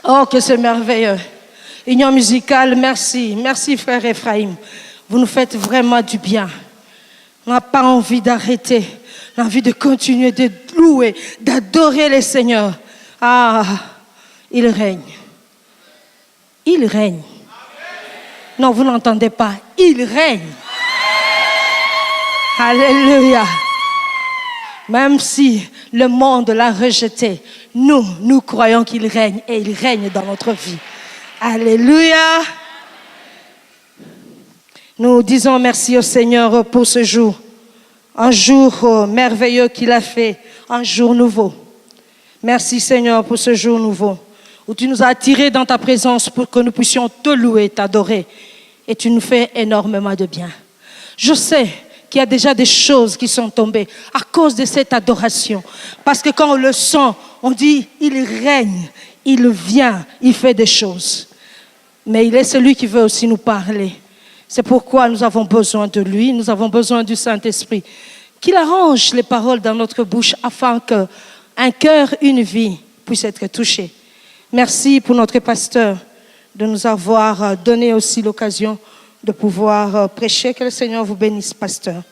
Oh, que c'est merveilleux. Union musicale, merci. Merci, frère Ephraim. Vous nous faites vraiment du bien. On n'a pas envie d'arrêter. On a envie de continuer de louer, d'adorer le Seigneur. Ah, il règne. Il règne. Non, vous n'entendez pas. Il règne. Alléluia. Même si le monde l'a rejeté, nous croyons qu'il règne et il règne dans notre vie. Alléluia. Nous disons merci au Seigneur pour ce jour. Un jour merveilleux qu'il a fait, un jour nouveau. Merci Seigneur pour ce jour nouveau, où tu nous as attirés dans ta présence pour que nous puissions te louer, t'adorer. Et tu nous fais énormément de bien. Je sais qu'il y a déjà des choses qui sont tombées à cause de cette adoration. Parce que quand on le sent, on dit, il règne, il vient, il fait des choses. Mais il est celui qui veut aussi nous parler. C'est pourquoi nous avons besoin de lui, nous avons besoin du Saint-Esprit, qu'il arrange les paroles dans notre bouche afin qu'un cœur, une vie puisse être touché. Merci pour notre pasteur de nous avoir donné aussi l'occasion de pouvoir prêcher. Que le Seigneur vous bénisse, pasteur.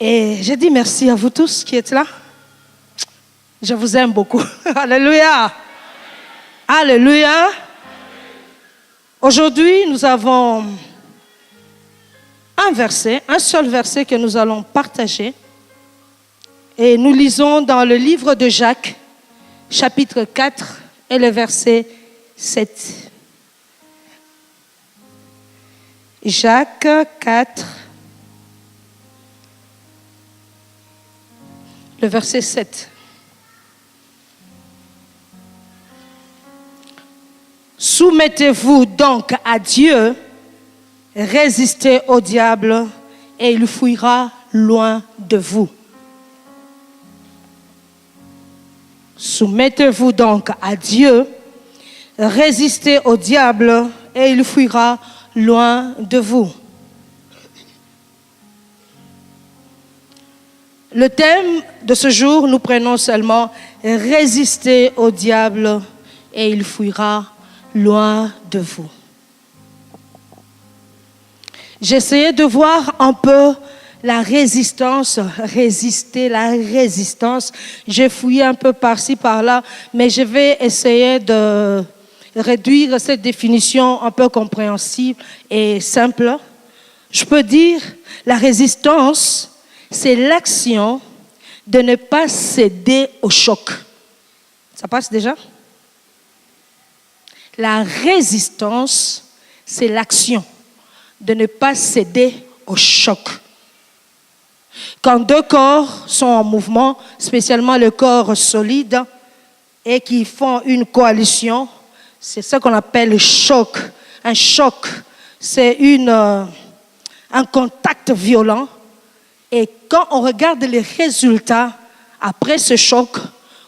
Et je dis merci à vous tous qui êtes là. Je vous aime beaucoup. Alléluia. Alléluia. Aujourd'hui, nous avons un verset, un seul verset que nous allons partager. Et nous lisons dans le livre de Jacques, chapitre 4 et le verset 7. Jacques 4, le verset 7. Soumettez-vous donc à Dieu, résistez au diable et il fuira loin de vous. Soumettez-vous donc à Dieu, résistez au diable et il fuira loin de vous. Le thème de ce jour, nous prenons seulement résister au diable et il fuira loin de vous. J'essayais de voir un peu la résistance, résister, la résistance. J'ai fouillé un peu par-ci, par-là, mais je vais essayer de réduire cette définition un peu compréhensible et simple. Je peux dire, la résistance, c'est l'action de ne pas céder au choc. Ça passe déjà? La résistance, c'est l'action de ne pas céder au choc. Quand deux corps sont en mouvement, spécialement le corps solide, et qui font une coalition, c'est ce qu'on appelle le choc. Un choc, c'est un contact violent. Et quand on regarde les résultats après ce choc,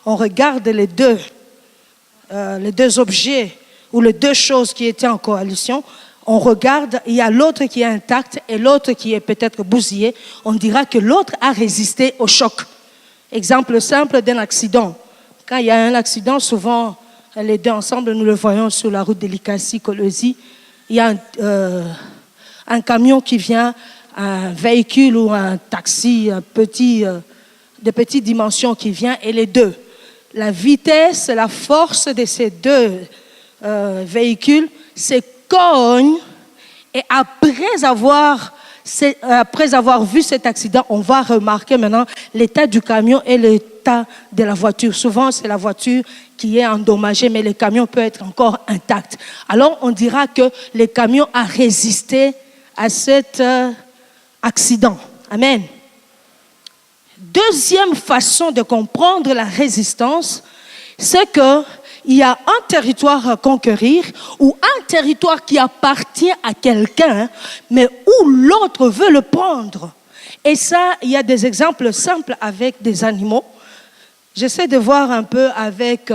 on regarde les deux objets ou les deux choses qui étaient en coalition. On regarde, il y a l'autre qui est intact et l'autre qui est peut-être bousillé. On dira que l'autre a résisté au choc. Exemple simple d'un accident. Quand il y a un accident, souvent, les deux ensemble, nous le voyons sur la route de Likasi-Kolosi. Il y a un camion qui vient, un véhicule ou un taxi de petite dimension qui vient, et les deux. La vitesse, la force de ces deux véhicules se cognent, et après avoir vu cet accident, on va remarquer maintenant l'état du camion et l'état de la voiture. Souvent, c'est la voiture qui est endommagée, mais le camion peut être encore intact. Alors, on dira que le camion a résisté à cet accident. Amen. Deuxième façon de comprendre la résistance, c'est qu'il y a un territoire à conquérir ou un territoire qui appartient à quelqu'un, mais où l'autre veut le prendre. Et ça, il y a des exemples simples avec des animaux. J'essaie de voir un peu avec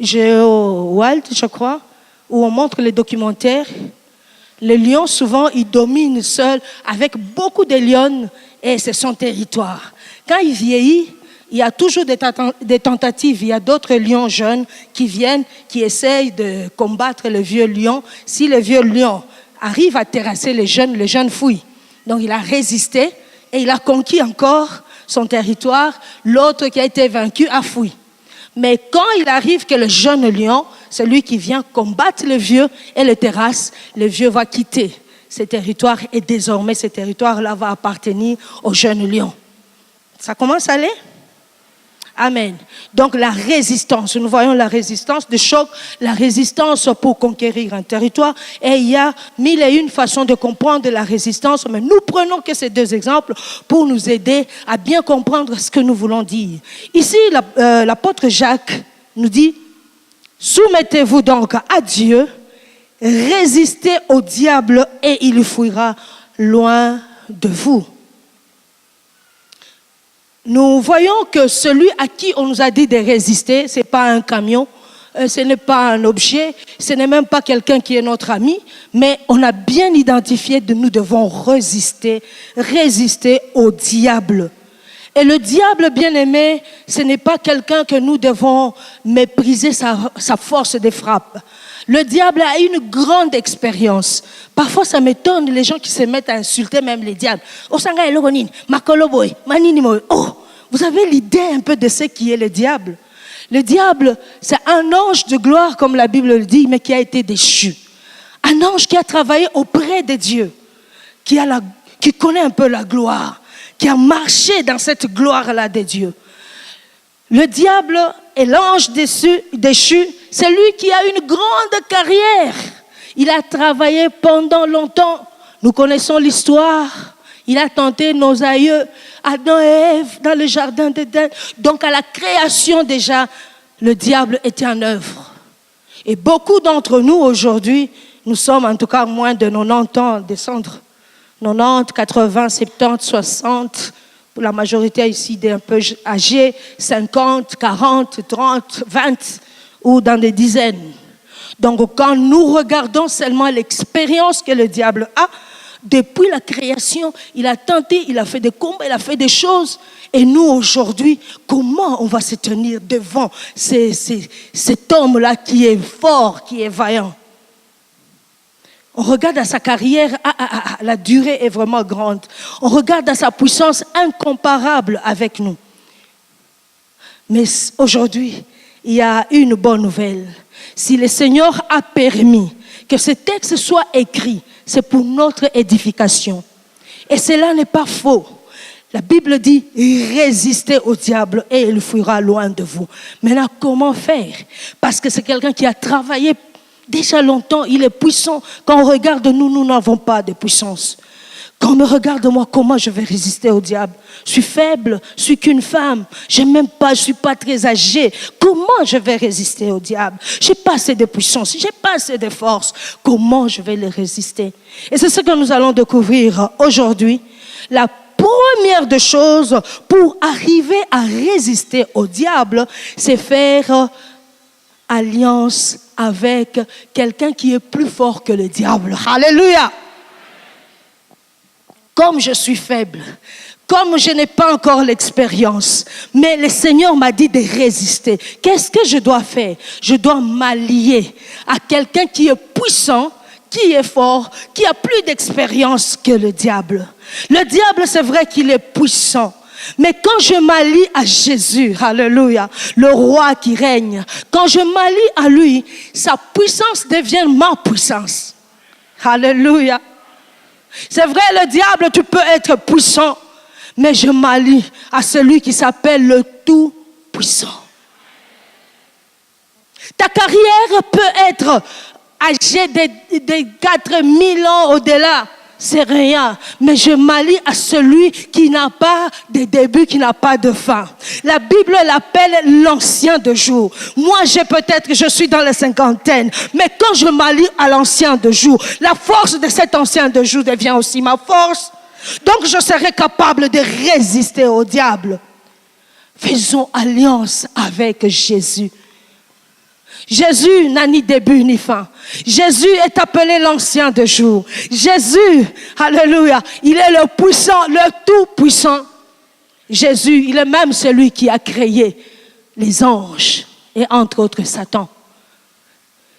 GeoWorld, je crois, où on montre les documentaires. Le lion, souvent, il domine seul avec beaucoup de lions et c'est son territoire. Quand il vieillit, il y a toujours des tentatives. Il y a d'autres lions jeunes qui viennent, qui essayent de combattre le vieux lion. Si le vieux lion arrive à terrasser les jeunes fuient. Donc il a résisté et il a conquis encore son territoire. L'autre qui a été vaincu a fui. Mais quand il arrive que le jeune lion, celui qui vient combattre le vieux et le terrasse, le vieux va quitter ce territoire et désormais ce territoire-là va appartenir au jeune lion. Ça commence à aller? Amen. Donc la résistance, nous voyons la résistance de choc, la résistance pour conquérir un territoire. Et il y a mille et une façons de comprendre la résistance, mais nous prenons que ces deux exemples pour nous aider à bien comprendre ce que nous voulons dire. Ici, l'apôtre Jacques nous dit, soumettez-vous donc à Dieu, résistez au diable et il fuira loin de vous. Nous voyons que celui à qui on nous a dit de résister, ce n'est pas un camion, ce n'est pas un objet, ce n'est même pas quelqu'un qui est notre ami, mais on a bien identifié que nous devons résister au diable. Et le diable, bien-aimé, ce n'est pas quelqu'un que nous devons mépriser sa force de frappe. Le diable a une grande expérience. Parfois, ça m'étonne les gens qui se mettent à insulter même les diables. Oh, vous avez l'idée un peu de ce qui est le diable. Le diable, c'est un ange de gloire, comme la Bible le dit, mais qui a été déchu. Un ange qui a travaillé auprès de Dieu, qui connaît un peu la gloire, qui a marché dans cette gloire-là de Dieu. Le diable est l'ange déchu, c'est lui qui a une grande carrière. Il a travaillé pendant longtemps. Nous connaissons l'histoire. Il a tenté nos aïeux, Adam et Ève, dans le jardin d'Éden. Donc à la création déjà, le diable était en œuvre. Et beaucoup d'entre nous aujourd'hui, nous sommes en tout cas moins de 90 ans, descendre 90, 80, 70, 60, pour la majorité ici des un peu âgés, 50, 40, 30, 20 ou dans des dizaines. Donc quand nous regardons seulement l'expérience que le diable a, depuis la création, il a tenté, il a fait des combats, il a fait des choses. Et nous aujourd'hui, comment on va se tenir devant cet homme-là qui est fort, qui est vaillant? On regarde à sa carrière, la durée est vraiment grande. On regarde à sa puissance incomparable avec nous. Mais aujourd'hui, il y a une bonne nouvelle. Si le Seigneur a permis que ce texte soit écrit, c'est pour notre édification. Et cela n'est pas faux. La Bible dit, résistez au diable et il fuira loin de vous. Maintenant, comment faire? Parce que c'est quelqu'un qui a travaillé déjà longtemps, il est puissant. Quand on regarde nous, nous n'avons pas de puissance. Quand on me regarde moi, comment je vais résister au diable? Je suis faible, je suis qu'une femme, je suis pas très âgée. Comment je vais résister au diable? J'ai pas assez de puissance, j'ai pas assez de force. Comment je vais le résister? Et c'est ce que nous allons découvrir aujourd'hui. La première des choses pour arriver à résister au diable, c'est faire alliance avec quelqu'un qui est plus fort que le diable. Alléluia! Comme je suis faible, comme je n'ai pas encore l'expérience, mais le Seigneur m'a dit de résister. Qu'est-ce que je dois faire? Je dois m'allier à quelqu'un qui est puissant, qui est fort, qui a plus d'expérience que le diable. Le diable, c'est vrai qu'il est puissant. Mais quand je m'allie à Jésus, alléluia, le roi qui règne, quand je m'allie à lui, sa puissance devient ma puissance. Alléluia. C'est vrai, le diable, tu peux être puissant, mais je m'allie à celui qui s'appelle le Tout-Puissant. Ta carrière peut être âgée de 4000 ans au-delà. C'est rien, mais je m'allie à celui qui n'a pas de début, qui n'a pas de fin. La Bible l'appelle l'ancien de jour. Moi, je suis dans la cinquantaine, mais quand je m'allie à l'ancien de jour, la force de cet ancien de jour devient aussi ma force. Donc, je serai capable de résister au diable. Faisons alliance avec Jésus. Jésus n'a ni début ni fin. Jésus est appelé l'ancien de jour. Jésus, alléluia, il est le puissant, le tout puissant. Jésus, il est même celui qui a créé les anges et entre autres Satan.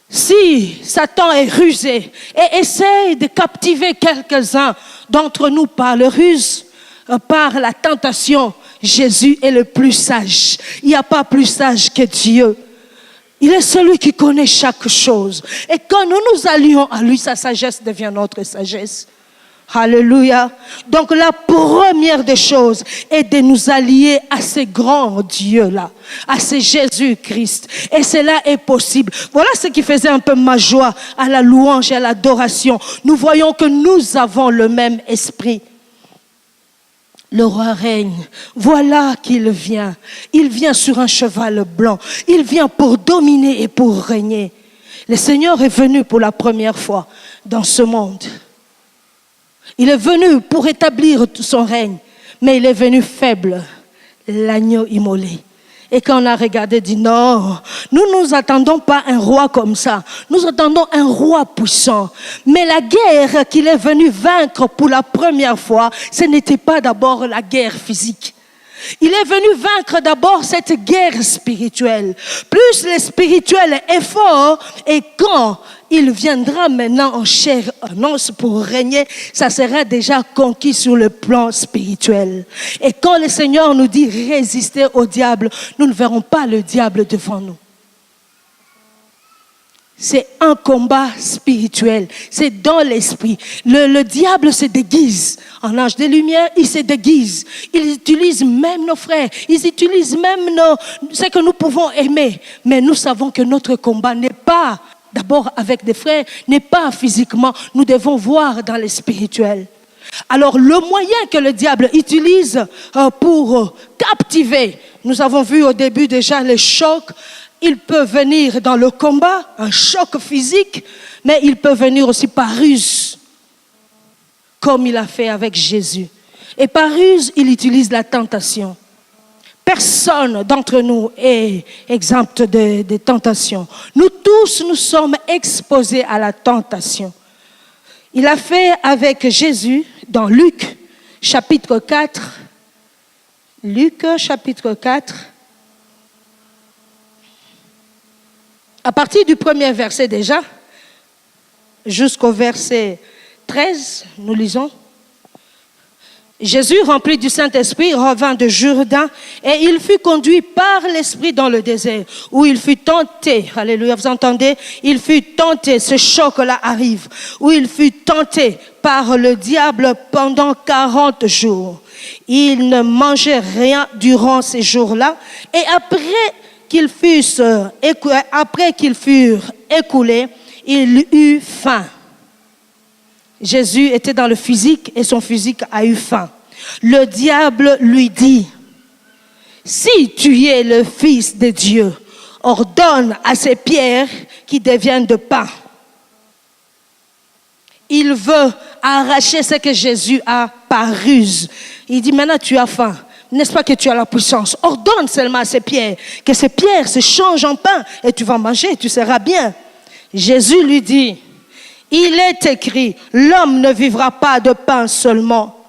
Si Satan est rusé et essaye de captiver quelques-uns d'entre nous par le ruse, par la tentation, Jésus est le plus sage. Il n'y a pas plus sage que Dieu. Il est celui qui connaît chaque chose. Et quand nous nous allions à lui, sa sagesse devient notre sagesse. Alléluia. Donc la première des choses est de nous allier à ce grand Dieu-là, à ce Jésus-Christ. Et cela est possible. Voilà ce qui faisait un peu ma joie à la louange et à l'adoration. Nous voyons que nous avons le même esprit. Le roi règne. Voilà qu'il vient. Il vient sur un cheval blanc. Il vient pour dominer et pour régner. Le Seigneur est venu pour la première fois dans ce monde. Il est venu pour établir son règne, mais il est venu faible, l'agneau immolé. Et quand on a regardé, dit non, nous attendons pas un roi comme ça. Nous attendons un roi puissant. Mais la guerre qu'il est venu vaincre pour la première fois, ce n'était pas d'abord la guerre physique. Il est venu vaincre d'abord cette guerre spirituelle. Plus le spirituel est fort, et quand il viendra maintenant en chair, en os pour régner, ça sera déjà conquis sur le plan spirituel. Et quand le Seigneur nous dit résister au diable, nous ne verrons pas le diable devant nous. C'est un combat spirituel, c'est dans l'esprit. Le diable se déguise en ange de lumière, il se déguise. Il utilise même nos frères, ils utilisent même ce que nous pouvons aimer. Mais nous savons que notre combat n'est pas d'abord avec des frères, n'est pas physiquement. Nous devons voir dans le spirituel. Alors le moyen que le diable utilise pour captiver, nous avons vu au début déjà les chocs. Il peut venir dans le combat, un choc physique, mais il peut venir aussi par ruse, comme il a fait avec Jésus. Et par ruse, il utilise la tentation. Personne d'entre nous est exempt de tentation. Nous tous, nous sommes exposés à la tentation. Il a fait avec Jésus dans Luc, chapitre 4. Luc, chapitre 4. À partir du premier verset déjà, jusqu'au verset 13, nous lisons. Jésus, rempli du Saint-Esprit, revint de Jourdain et il fut conduit par l'Esprit dans le désert où il fut tenté. Alléluia, vous entendez? Il fut tenté, ce choc-là arrive, où il fut tenté par le diable pendant 40 jours. Il ne mangeait rien durant ces jours-là et après qu'ils furent écoulés, il eut faim. Jésus était dans le physique et son physique a eu faim. Le diable lui dit, si tu es le Fils de Dieu, ordonne à ces pierres qui deviennent de pain. Il veut arracher ce que Jésus a par ruse. Il dit, maintenant tu as faim. N'est-ce pas que tu as la puissance? Ordonne seulement à ces pierres, que ces pierres se changent en pain et tu vas manger, tu seras bien. Jésus lui dit, il est écrit, l'homme ne vivra pas de pain seulement.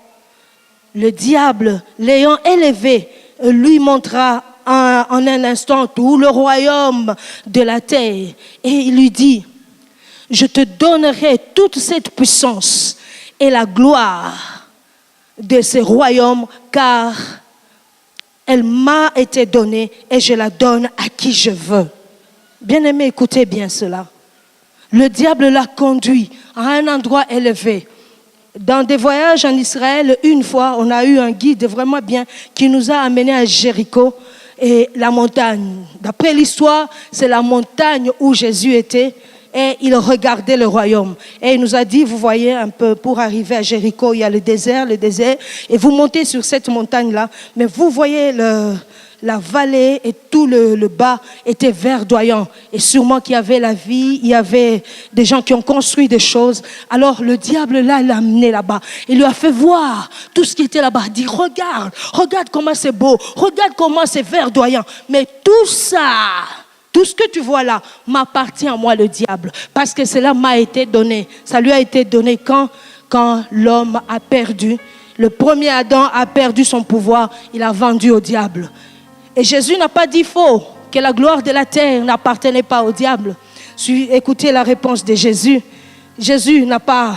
Le diable, l'ayant élevé, lui montra en un instant tout le royaume de la terre. Et il lui dit, je te donnerai toute cette puissance et la gloire de ce royaume, car elle m'a été donnée et je la donne à qui je veux. Bien-aimés, écoutez bien cela. Le diable l'a conduit à un endroit élevé. Dans des voyages en Israël, une fois, on a eu un guide vraiment bien qui nous a amenés à Jéricho et la montagne. D'après l'histoire, c'est la montagne où Jésus était et il regardait le royaume. Et il nous a dit, vous voyez un peu, pour arriver à Jéricho, il y a le désert, et vous montez sur cette montagne-là, mais vous voyez la vallée et tout le bas était verdoyant. Et sûrement qu'il y avait la vie, il y avait des gens qui ont construit des choses. Alors le diable là, l'a amené là-bas. Il lui a fait voir tout ce qui était là-bas. Il dit, regarde comment c'est beau, regarde comment c'est verdoyant. Mais tout ça, tout ce que tu vois là, m'appartient à moi le diable. Parce que cela m'a été donné. Ça lui a été donné quand l'homme a perdu. Le premier Adam a perdu son pouvoir, il a vendu au diable. Et Jésus n'a pas dit faux, que la gloire de la terre n'appartenait pas au diable. Écoutez la réponse de Jésus. Jésus n'a pas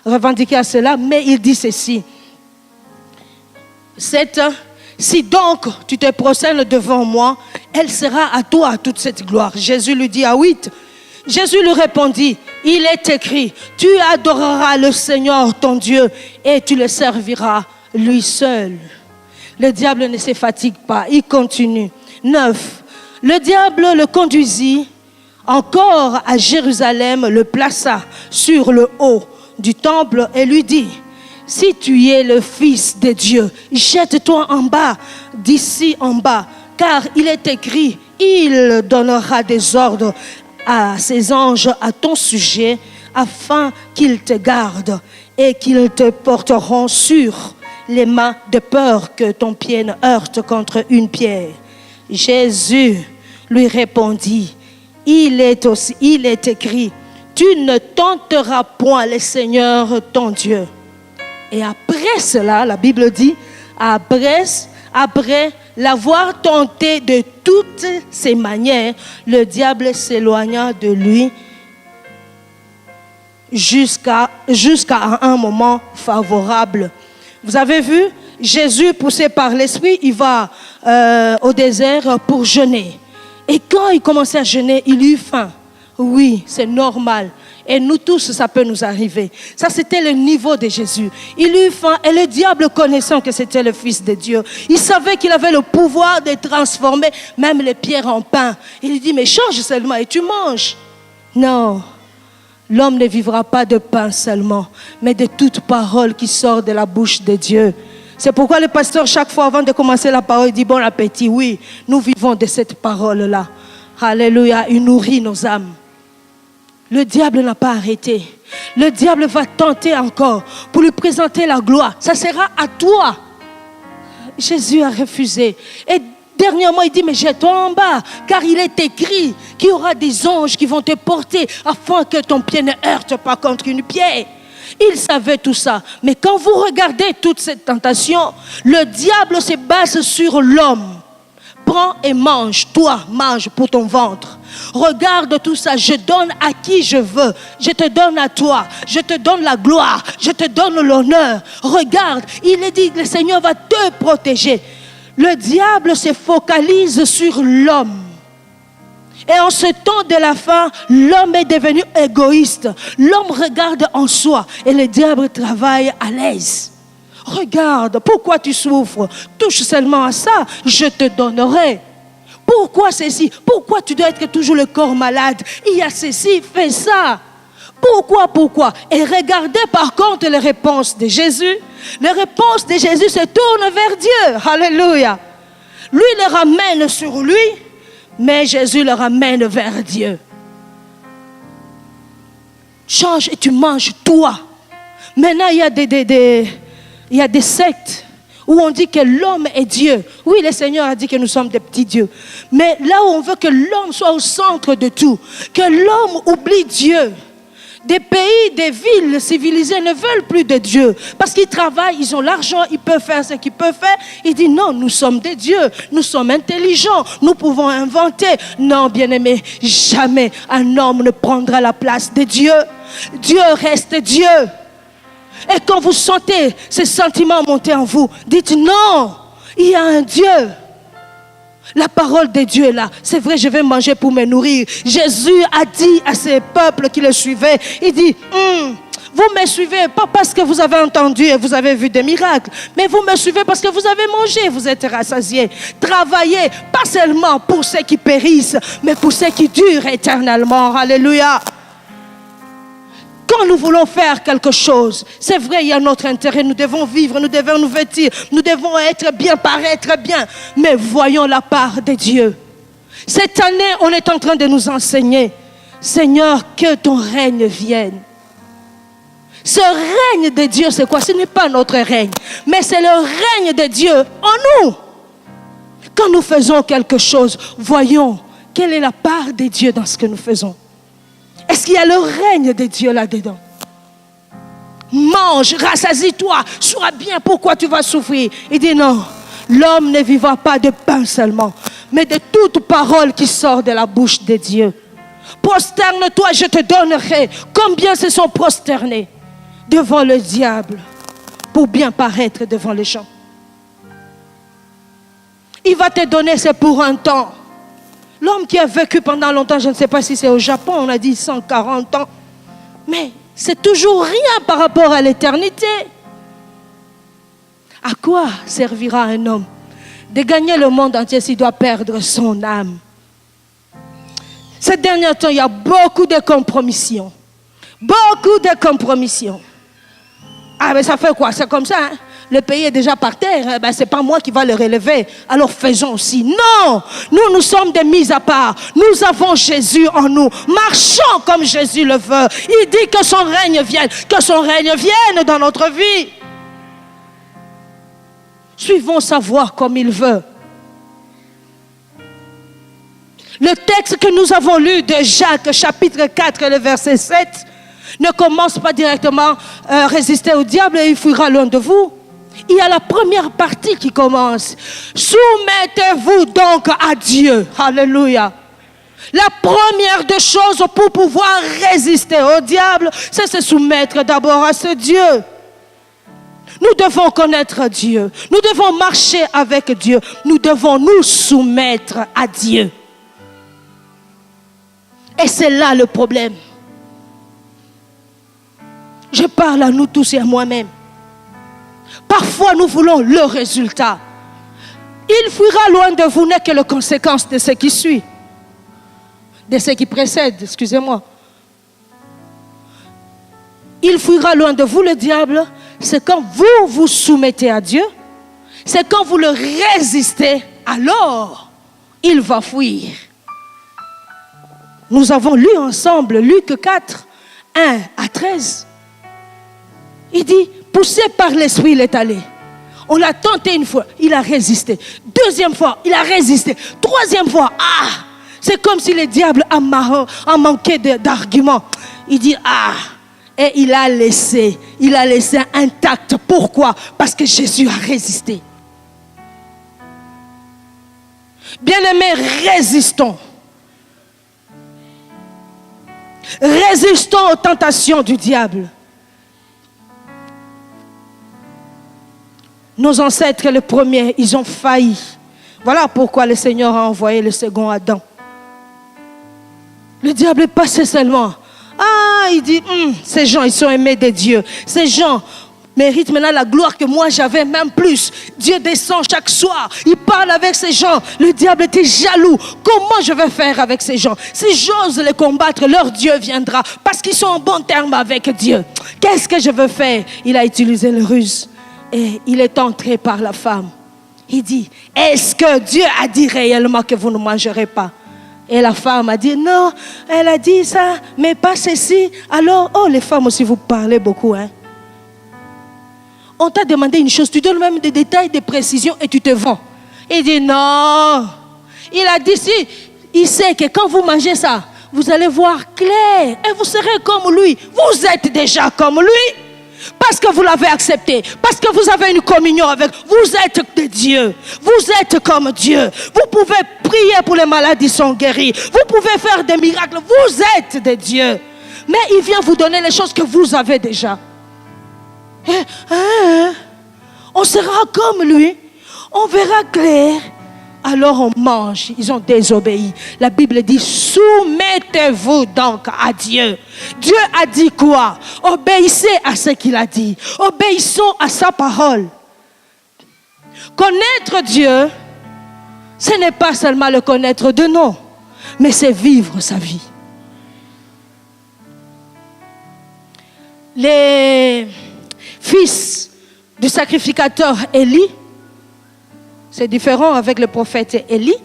revendiqué à cela, mais il dit ceci. Si donc tu te prosternes devant moi, elle sera à toi toute cette gloire. Jésus lui dit à 8. Jésus lui répondit, il est écrit, tu adoreras le Seigneur ton Dieu et tu le serviras lui seul. Le diable ne se fatigue pas, il continue. 9. Le diable le conduisit encore à Jérusalem, le plaça sur le haut du temple et lui dit, si tu es le Fils de Dieu, jette-toi en bas, d'ici en bas, car il est écrit, il donnera des ordres à ses anges à ton sujet, afin qu'ils te gardent et qu'ils te porteront sur les mains de peur que ton pied ne heurte contre une pierre. Jésus lui répondit, il est écrit, tu ne tenteras point le Seigneur ton Dieu. Et après cela, la Bible dit, après l'avoir tenté de toutes ses manières, le diable s'éloigna de lui jusqu'à un moment favorable. Vous avez vu, Jésus, poussé par l'Esprit, il va au désert pour jeûner. Et quand il commençait à jeûner, il eut faim. Oui, c'est normal. Et nous tous, ça peut nous arriver. Ça, c'était le niveau de Jésus. Il eut faim et le diable, connaissant que c'était le Fils de Dieu, il savait qu'il avait le pouvoir de transformer même les pierres en pain. Il lui dit, mais change seulement et tu manges. Non, l'homme ne vivra pas de pain seulement, mais de toute parole qui sort de la bouche de Dieu. C'est pourquoi le pasteur, chaque fois avant de commencer la parole, il dit bon appétit. Oui, nous vivons de cette parole-là. Alléluia, il nourrit nos âmes. Le diable n'a pas arrêté. Le diable va tenter encore pour lui présenter la gloire. Ça sera à toi. Jésus a refusé. Et dernièrement, il dit, mais jette-toi en bas, car il est écrit qu'il y aura des anges qui vont te porter afin que ton pied ne heurte pas contre une pierre. Il savait tout ça. Mais quand vous regardez toute cette tentation, le diable se base sur l'homme. Prends et mange, toi, mange pour ton ventre. Regarde tout ça, je donne à qui je veux. Je te donne à toi, je te donne la gloire, je te donne l'honneur. Regarde, il est dit, le Seigneur va te protéger. Le diable se focalise sur l'homme. Et en ce temps de la fin, l'homme est devenu égoïste. L'homme regarde en soi et le diable travaille à l'aise. Regarde, pourquoi tu souffres? Touche seulement à ça, je te donnerai. Pourquoi ceci? Pourquoi tu dois être toujours le corps malade? Il y a ceci, fais ça. Pourquoi? Et regardez par contre les réponses de Jésus. Les réponses de Jésus se tournent vers Dieu. Alléluia. Lui les ramène sur lui, mais Jésus le ramène vers Dieu. Change et tu manges toi. Maintenant il y a des sectes où on dit que l'homme est Dieu. Oui, le Seigneur a dit que nous sommes des petits dieux. Mais là où on veut que l'homme soit au centre de tout, que l'homme oublie Dieu. Des pays, des villes civilisées ne veulent plus de Dieu. Parce qu'ils travaillent, ils ont l'argent, ils peuvent faire ce qu'ils peuvent faire. Ils disent non, nous sommes des dieux, nous sommes intelligents, nous pouvons inventer. Non, bien-aimé, jamais un homme ne prendra la place de Dieu. Dieu reste Dieu. Et quand vous sentez ces sentiments monter en vous, dites non, il y a un Dieu. La parole de Dieu est là. C'est vrai, je vais manger pour me nourrir. Jésus a dit à ses peuples qui le suivaient, il dit, vous me suivez pas parce que vous avez entendu et vous avez vu des miracles, mais vous me suivez parce que vous avez mangé, vous êtes rassasiés. Travaillez, pas seulement pour ceux qui périssent, mais pour ceux qui durent éternellement. Alléluia. Quand nous voulons faire quelque chose, c'est vrai, il y a notre intérêt, nous devons vivre, nous devons nous vêtir, nous devons être bien, paraître bien, mais voyons la part de Dieu. Cette année, on est en train de nous enseigner, Seigneur, que ton règne vienne. Ce règne de Dieu, c'est quoi? Ce n'est pas notre règne, mais c'est le règne de Dieu en nous. Quand nous faisons quelque chose, voyons quelle est la part de Dieu dans ce que nous faisons. Est-ce qu'il y a le règne de Dieu là-dedans? mange, rassasie-toi, sois bien, pourquoi tu vas souffrir? Il dit non, l'homme ne vivra pas de pain seulement, mais de toute parole qui sort de la bouche de Dieu. Prosterne-toi, je te donnerai. Combien se sont prosternés devant le diable pour bien paraître devant les gens? Il va te donner, c'est pour un temps. L'homme qui a vécu pendant longtemps, je ne sais pas si c'est au Japon, on a dit 140 ans, mais c'est toujours rien par rapport à l'éternité. À quoi servira un homme de gagner le monde entier s'il doit perdre son âme? Ces derniers temps, il y a beaucoup de compromissions. Beaucoup de compromissions. Ah, mais ça fait quoi? C'est comme ça, hein? Le pays est déjà par terre. Ben, ce n'est pas moi qui va le relever. Alors faisons aussi. Non! Nous sommes des mis à part. Nous avons Jésus en nous. Marchons comme Jésus le veut. Il dit que son règne vienne. Que son règne vienne dans notre vie. Suivons sa voie comme il veut. Le texte que nous avons lu de Jacques, chapitre 4, le verset 7, ne commence pas directement résister au diable et il fuira loin de vous. Il y a la première partie qui commence. Soumettez-vous donc à Dieu. Alléluia. La première des choses pour pouvoir résister au diable, c'est se soumettre d'abord à ce Dieu. Nous devons connaître Dieu. Nous devons marcher avec Dieu. Nous devons nous soumettre à Dieu. Et c'est là le problème. Je parle à nous tous et à moi-même. Parfois, nous voulons le résultat. Il fuira loin de vous n'est que les conséquences de ce qui suit. De ce qui précède, excusez-moi. Il fuira loin de vous, le diable. C'est quand vous vous soumettez à Dieu. C'est quand vous le résistez, alors il va fuir. Nous avons lu ensemble Luc 4, 1 à 13. Il dit, poussé par l'esprit, il est allé. On l'a tenté une fois, il a résisté. Deuxième fois, il a résisté. Troisième fois, c'est comme si le diable a manqué d'arguments. Il dit, et il a laissé intact. Pourquoi? Parce que Jésus a résisté. Bien-aimés, résistons. Résistons aux tentations du diable. Nos ancêtres, les premiers, ils ont failli. Voilà pourquoi le Seigneur a envoyé le second Adam. Le diable est passé seulement. Il dit, ces gens, ils sont aimés de Dieu. Ces gens méritent maintenant la gloire que moi j'avais, même plus. Dieu descend chaque soir. Il parle avec ces gens. Le diable était jaloux. Comment je vais faire avec ces gens? Si j'ose les combattre, leur Dieu viendra. Parce qu'ils sont en bon terme avec Dieu. Qu'est-ce que je veux faire? Il a utilisé le ruse. Et il est entré par la femme. Il dit, est-ce que Dieu a dit réellement que vous ne mangerez pas? Et la femme a dit, non, elle a dit ça, mais pas ceci. Alors, les femmes aussi, vous parlez beaucoup, hein? On t'a demandé une chose, tu donnes même des détails, des précisions et tu te vends. Il dit, non. Il a dit, si, il sait que quand vous mangez ça, vous allez voir clair et vous serez comme lui. Vous êtes déjà comme lui. Parce que vous l'avez accepté, parce que vous avez une communion avec, vous êtes de Dieu, vous êtes comme Dieu, vous pouvez prier pour les malades, ils sont guéris, vous pouvez faire des miracles, vous êtes de Dieu, mais il vient vous donner les choses que vous avez déjà. On sera comme lui, on verra clair. Alors on mange, ils ont désobéi. La Bible dit, soumettez-vous donc à Dieu. Dieu a dit quoi? Obéissez à ce qu'il a dit. Obéissons à sa parole. Connaître Dieu, ce n'est pas seulement le connaître de nom, mais c'est vivre sa vie. Les fils du sacrificateur Élie, c'est différent avec le prophète Élie.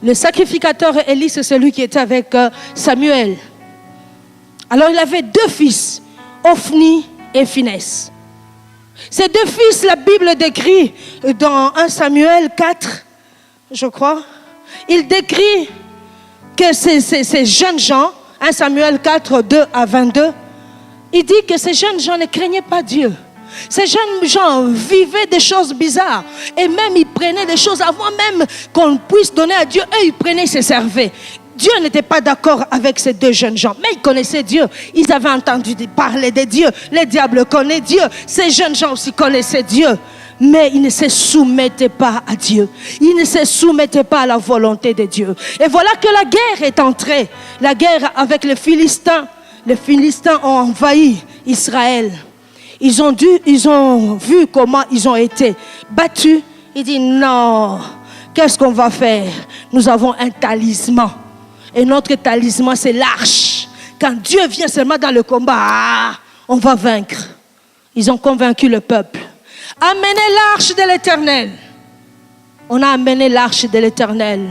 Le sacrificateur Élie, c'est celui qui était avec Samuel. Alors il avait deux fils, Ophni et Phinehas. Ces deux fils, la Bible décrit dans 1 Samuel 4, je crois. Il décrit que ces jeunes gens, 1 Samuel 4, 2 à 22, il dit que ces jeunes gens ne craignaient pas Dieu. Ces jeunes gens vivaient des choses bizarres. Et même ils prenaient des choses avant même qu'on puisse donner à Dieu. Eux, ils prenaient, ils se servaient. Dieu n'était pas d'accord avec ces deux jeunes gens. Mais ils connaissaient Dieu. Ils avaient entendu parler de Dieu. Le diable connaît Dieu. Ces jeunes gens aussi connaissaient Dieu. Mais ils ne se soumettaient pas à Dieu. Ils ne se soumettaient pas à la volonté de Dieu. Et voilà que la guerre est entrée. La guerre avec les Philistins. Les Philistins ont envahi Israël. Ils ont vu comment ils ont été battus. Ils disent non, qu'est-ce qu'on va faire? Nous avons un talisman. Et notre talisman, c'est l'arche. Quand Dieu vient seulement dans le combat, on va vaincre. Ils ont convaincu le peuple. Amenez l'arche de l'Éternel. On a amené l'arche de l'Éternel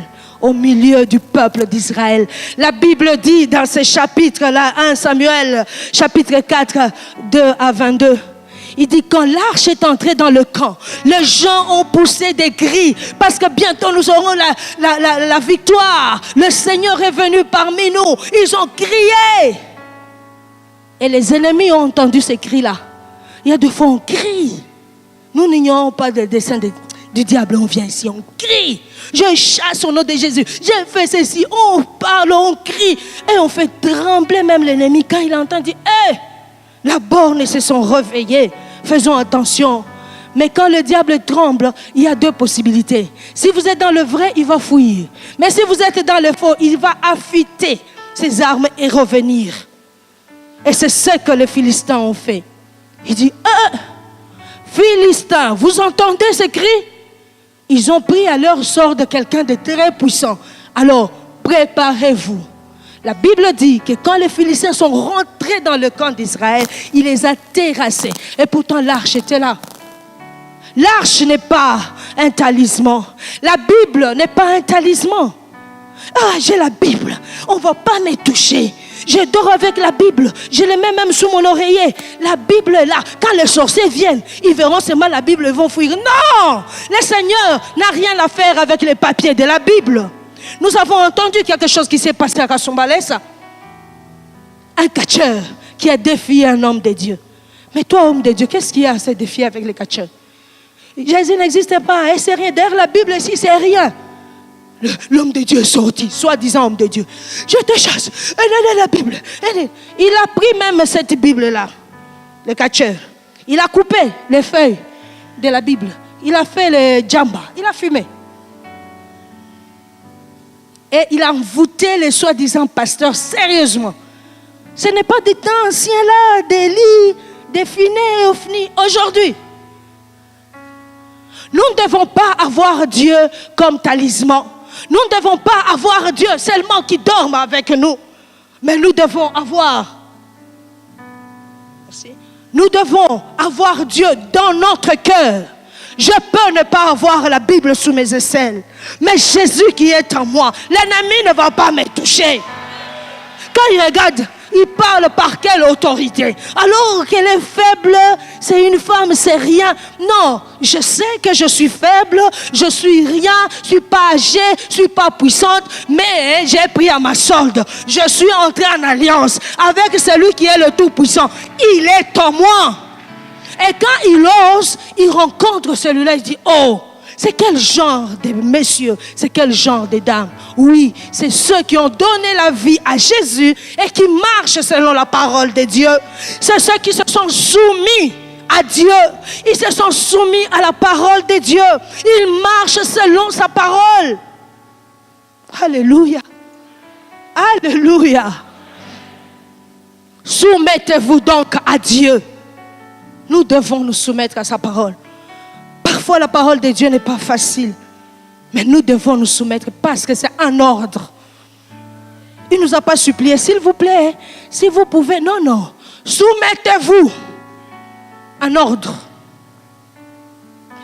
au milieu du peuple d'Israël. La Bible dit dans ce chapitre-là, 1 Samuel, chapitre 4, 2 à 22, il dit quand l'arche est entrée dans le camp, les gens ont poussé des cris parce que bientôt nous aurons la victoire. Le Seigneur est venu parmi nous. Ils ont crié. Et les ennemis ont entendu ces cris-là. Il y a des fois on crie. Nous n'ignorons pas le dessein du diable. On vient ici, on crie. Je chasse au nom de Jésus. J'ai fait ceci. On parle, on crie. Et on fait trembler même l'ennemi. Quand il entend dire, hé, la borne se sont réveillés. Faisons attention. Mais quand le diable tremble, il y a deux possibilités. Si vous êtes dans le vrai, il va fuir. Mais si vous êtes dans le faux, il va affûter ses armes et revenir. Et c'est ce que les Philistins ont fait. Il dit, Philistins, vous entendez ces cris? Ils ont pris à leur sort de quelqu'un de très puissant. Alors, préparez-vous. La Bible dit que quand les Philistins sont rentrés dans le camp d'Israël, il les a terrassés. Et pourtant, l'arche était là. L'arche n'est pas un talisman. La Bible n'est pas un talisman. Ah, j'ai la Bible. On ne va pas me toucher. Je dors avec la Bible. Je la mets même sous mon oreiller. La Bible est là. Quand les sorciers viennent, ils verront seulement la Bible et vont fuir. Non! Le Seigneur n'a rien à faire avec les papiers de la Bible. Nous avons entendu quelque chose qui s'est passé à Kasumbalesa. Un catcheur qui a défié un homme de Dieu. Mais toi, homme de Dieu, qu'est-ce qu'il y a à se défier avec les catcheurs? Jésus n'existe pas. Et c'est rien. D'ailleurs, la Bible ici, c'est rien. L'homme de Dieu est sorti, soi-disant homme de Dieu. Je te chasse. Elle est la Bible. Il a pris même cette Bible-là, le catcheur. Il a coupé les feuilles de la Bible. Il a fait le djamba. Il a fumé. Et il a envoûté les soi-disant pasteurs sérieusement. Ce n'est pas des temps anciens là, d'Élie, des Finé, Ophni. Aujourd'hui, nous ne devons pas avoir Dieu comme talisman. Nous ne devons pas avoir Dieu seulement qui dorme avec nous. Mais nous devons avoir. Nous devons avoir Dieu dans notre cœur. Je peux ne pas avoir la Bible sous mes aisselles. Mais Jésus qui est en moi, l'ennemi ne va pas me toucher. Quand il regarde, il parle par quelle autorité? Alors qu'elle est faible, c'est une femme, c'est rien. Non, je sais que je suis faible, je suis rien, je suis pas âgée, je suis pas puissante, mais j'ai pris à ma solde. Je suis entré en alliance avec celui qui est le Tout-Puissant. Il est en moi. Et quand il ose, il rencontre celui-là, il dit, oh, c'est quel genre de messieurs, c'est quel genre de dames? Oui, c'est ceux qui ont donné la vie à Jésus et qui marchent selon la parole de Dieu. C'est ceux qui se sont soumis à Dieu. Ils se sont soumis à la parole de Dieu. Ils marchent selon sa parole. Alléluia. Alléluia. Soumettez-vous donc à Dieu. Nous devons nous soumettre à sa parole. Parfois, la parole de Dieu n'est pas facile. Mais nous devons nous soumettre parce que c'est un ordre. Il ne nous a pas supplié, s'il vous plaît, si vous pouvez. Non, non. Soumettez-vous. Un ordre.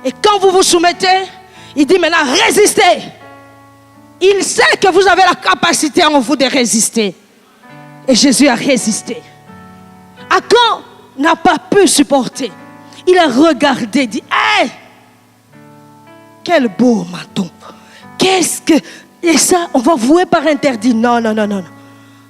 Et quand vous vous soumettez, il dit maintenant, résistez. Il sait que vous avez la capacité en vous de résister. Et Jésus a résisté. Achan n'a pas pu supporter. Il a regardé, dit, hey, quel beau manteau. Qu'est-ce que... Et ça, on va vouer par interdit. Non, non, non, non.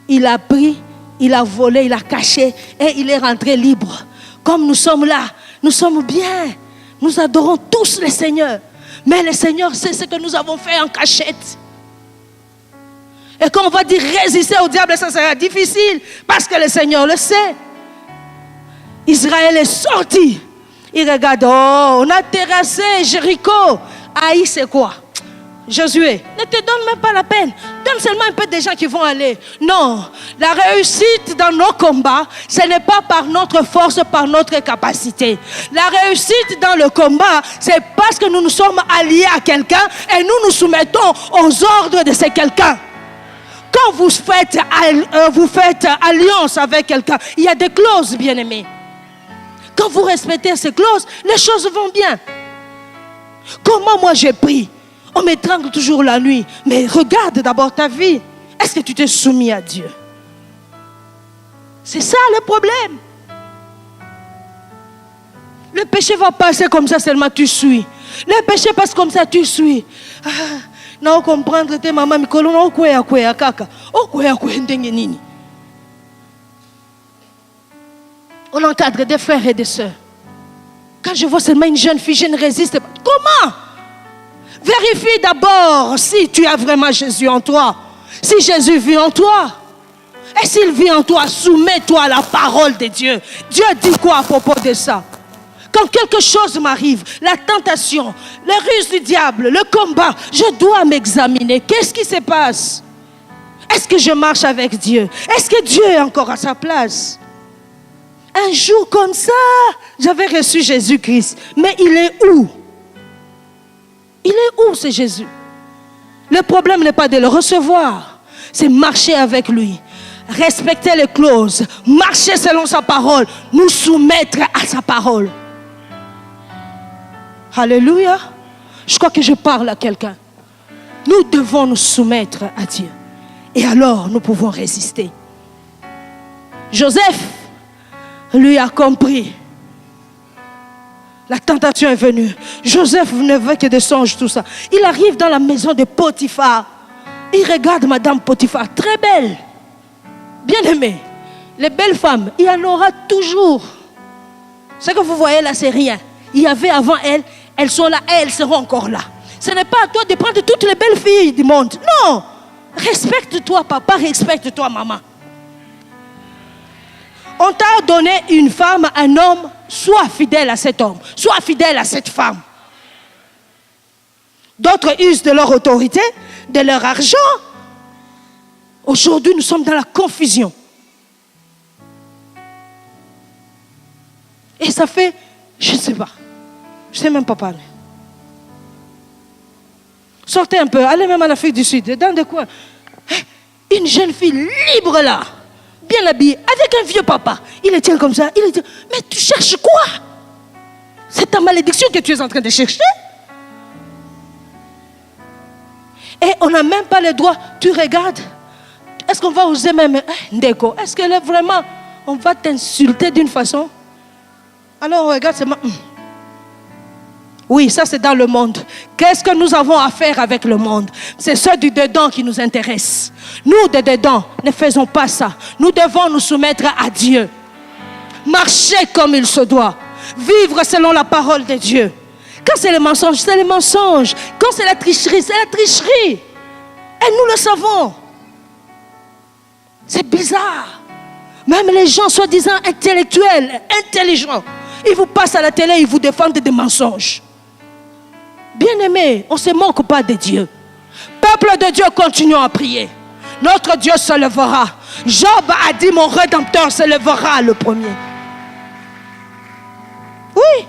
Il a pris il a volé, il a caché et il est rentré libre. Comme nous sommes là, nous sommes bien. Nous adorons tous le Seigneur. Mais le Seigneur sait ce que nous avons fait en cachette. Et quand on va dire résister au diable, ça sera difficile parce que le Seigneur le sait. Israël est sorti. Il regarde, oh, on a terrassé Jéricho. Aïe, c'est quoi? Josué, ne te donne même pas la peine. Donne seulement un peu des gens qui vont aller. Non, la réussite dans nos combats, ce n'est pas par notre force, par notre capacité. La réussite dans le combat, c'est parce que nous nous sommes alliés à quelqu'un et nous nous soumettons aux ordres de ce quelqu'un. Quand vous faites alliance avec quelqu'un, il y a des clauses, bien-aimés. Quand vous respectez ces clauses, les choses vont bien. Comment moi j'ai pris? On m'étrangle toujours la nuit. Mais regarde d'abord ta vie. Est-ce que tu t'es soumis à Dieu? C'est ça le problème. Le péché va passer comme ça seulement tu suis. Le péché passe comme ça tu suis. Non comprendre tes maman mikolo no kwea kwea kaka. O kwea kwea ndenge nini. On encadre des frères et des sœurs. Quand je vois seulement une jeune fille, je ne résiste pas. Comment? Vérifie d'abord si tu as vraiment Jésus en toi. Si Jésus vit en toi. Et s'il vit en toi, soumets-toi à la parole de Dieu. Dieu dit quoi à propos de ça? Quand quelque chose m'arrive, la tentation, les ruses du diable, le combat, je dois m'examiner. Qu'est-ce qui se passe? Est-ce que je marche avec Dieu? Est-ce que Dieu est encore à sa place? Un jour comme ça, j'avais reçu Jésus-Christ. Mais il est où? Il est où ce Jésus? Le problème n'est pas de le recevoir. C'est marcher avec lui. Respecter les clauses. Marcher selon sa parole. Nous soumettre à sa parole. Alléluia. Je crois que je parle à quelqu'un. Nous devons nous soumettre à Dieu. Et alors nous pouvons résister. Joseph lui a compris. La tentation est venue. Joseph ne veut que des songes, tout ça. Il arrive dans la maison de Potiphar. Il regarde Madame Potiphar, très belle. Bien aimée. Les belles femmes, il y en aura toujours. Ce que vous voyez là, c'est rien. Il y avait avant elles, elles sont là et elles seront encore là. Ce n'est pas à toi de prendre toutes les belles filles du monde. Non. Respecte-toi, papa, respecte-toi, maman. On t'a donné une femme, un homme, sois fidèle à cet homme, sois fidèle à cette femme. D'autres usent de leur autorité, de leur argent. Aujourd'hui, nous sommes dans la confusion. Et ça fait, je ne sais pas, je ne sais même pas parler. Sortez un peu, allez même en Afrique du Sud, dans des coins. Une jeune fille libre là. Bien habillé, avec un vieux papa. Il est comme ça, il est mais tu cherches quoi? C'est ta malédiction que tu es en train de chercher. Et on n'a même pas le droit. Tu regardes. Est-ce qu'on va oser même Ndeko? Est-ce que là vraiment on va t'insulter d'une façon? Alors on regarde seulement. Oui, ça c'est dans le monde. Qu'est-ce que nous avons à faire avec le monde? C'est ceux du dedans qui nous intéressent. Nous, de dedans, ne faisons pas ça. Nous devons nous soumettre à Dieu. Marcher comme il se doit. Vivre selon la parole de Dieu. Quand c'est le mensonge, c'est le mensonge. Quand c'est la tricherie, c'est la tricherie. Et nous le savons. C'est bizarre. Même les gens soi-disant intellectuels, intelligents, ils vous passent à la télé, ils vous défendent des mensonges. Bien-aimés, on ne se moque pas de Dieu. Peuple de Dieu, continuons à prier. Notre Dieu se lèvera. Job a dit, mon Rédempteur se lèvera le premier. Oui.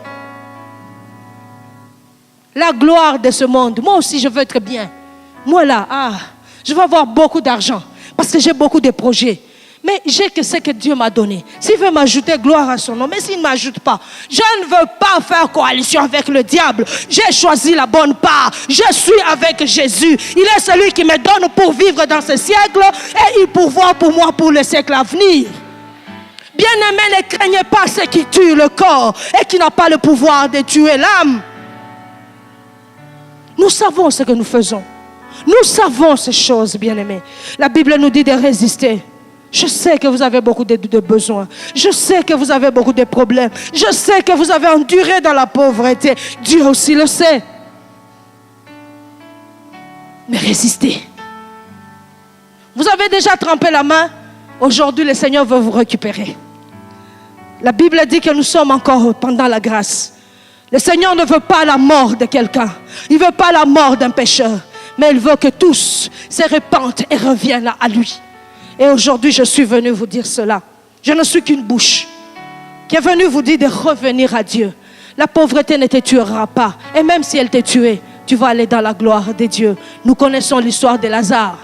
La gloire de ce monde. Moi aussi, je veux être bien. Moi là, je veux avoir beaucoup d'argent. Parce que j'ai beaucoup de projets. Mais j'ai que ce que Dieu m'a donné. S'il veut m'ajouter, gloire à son nom. Mais s'il ne m'ajoute pas, je ne veux pas faire coalition avec le diable. J'ai choisi la bonne part. Je suis avec Jésus. Il est celui qui me donne pour vivre dans ce siècle et il pourvoit pour moi pour le siècle à venir. Bien-aimés, ne craignez pas ce qui tue le corps et qui n'a pas le pouvoir de tuer l'âme. Nous savons ce que nous faisons. Nous savons ces choses, bien-aimés. La Bible nous dit de résister Je sais que vous avez beaucoup de besoins. Je sais que vous avez beaucoup de problèmes. Je sais que vous avez enduré dans la pauvreté. Dieu aussi le sait. Mais résistez. Vous avez déjà trempé la main. Aujourd'hui, le Seigneur veut vous récupérer. La Bible dit que nous sommes encore pendant la grâce. Le Seigneur ne veut pas la mort de quelqu'un. Il ne veut pas la mort d'un pécheur. Mais il veut que tous se répandent et reviennent à lui. Et aujourd'hui, je suis venu vous dire cela. Je ne suis qu'une bouche qui est venue vous dire de revenir à Dieu. La pauvreté ne te tuera pas. Et même si elle te tuait, tu vas aller dans la gloire de Dieu. Nous connaissons l'histoire de Lazare.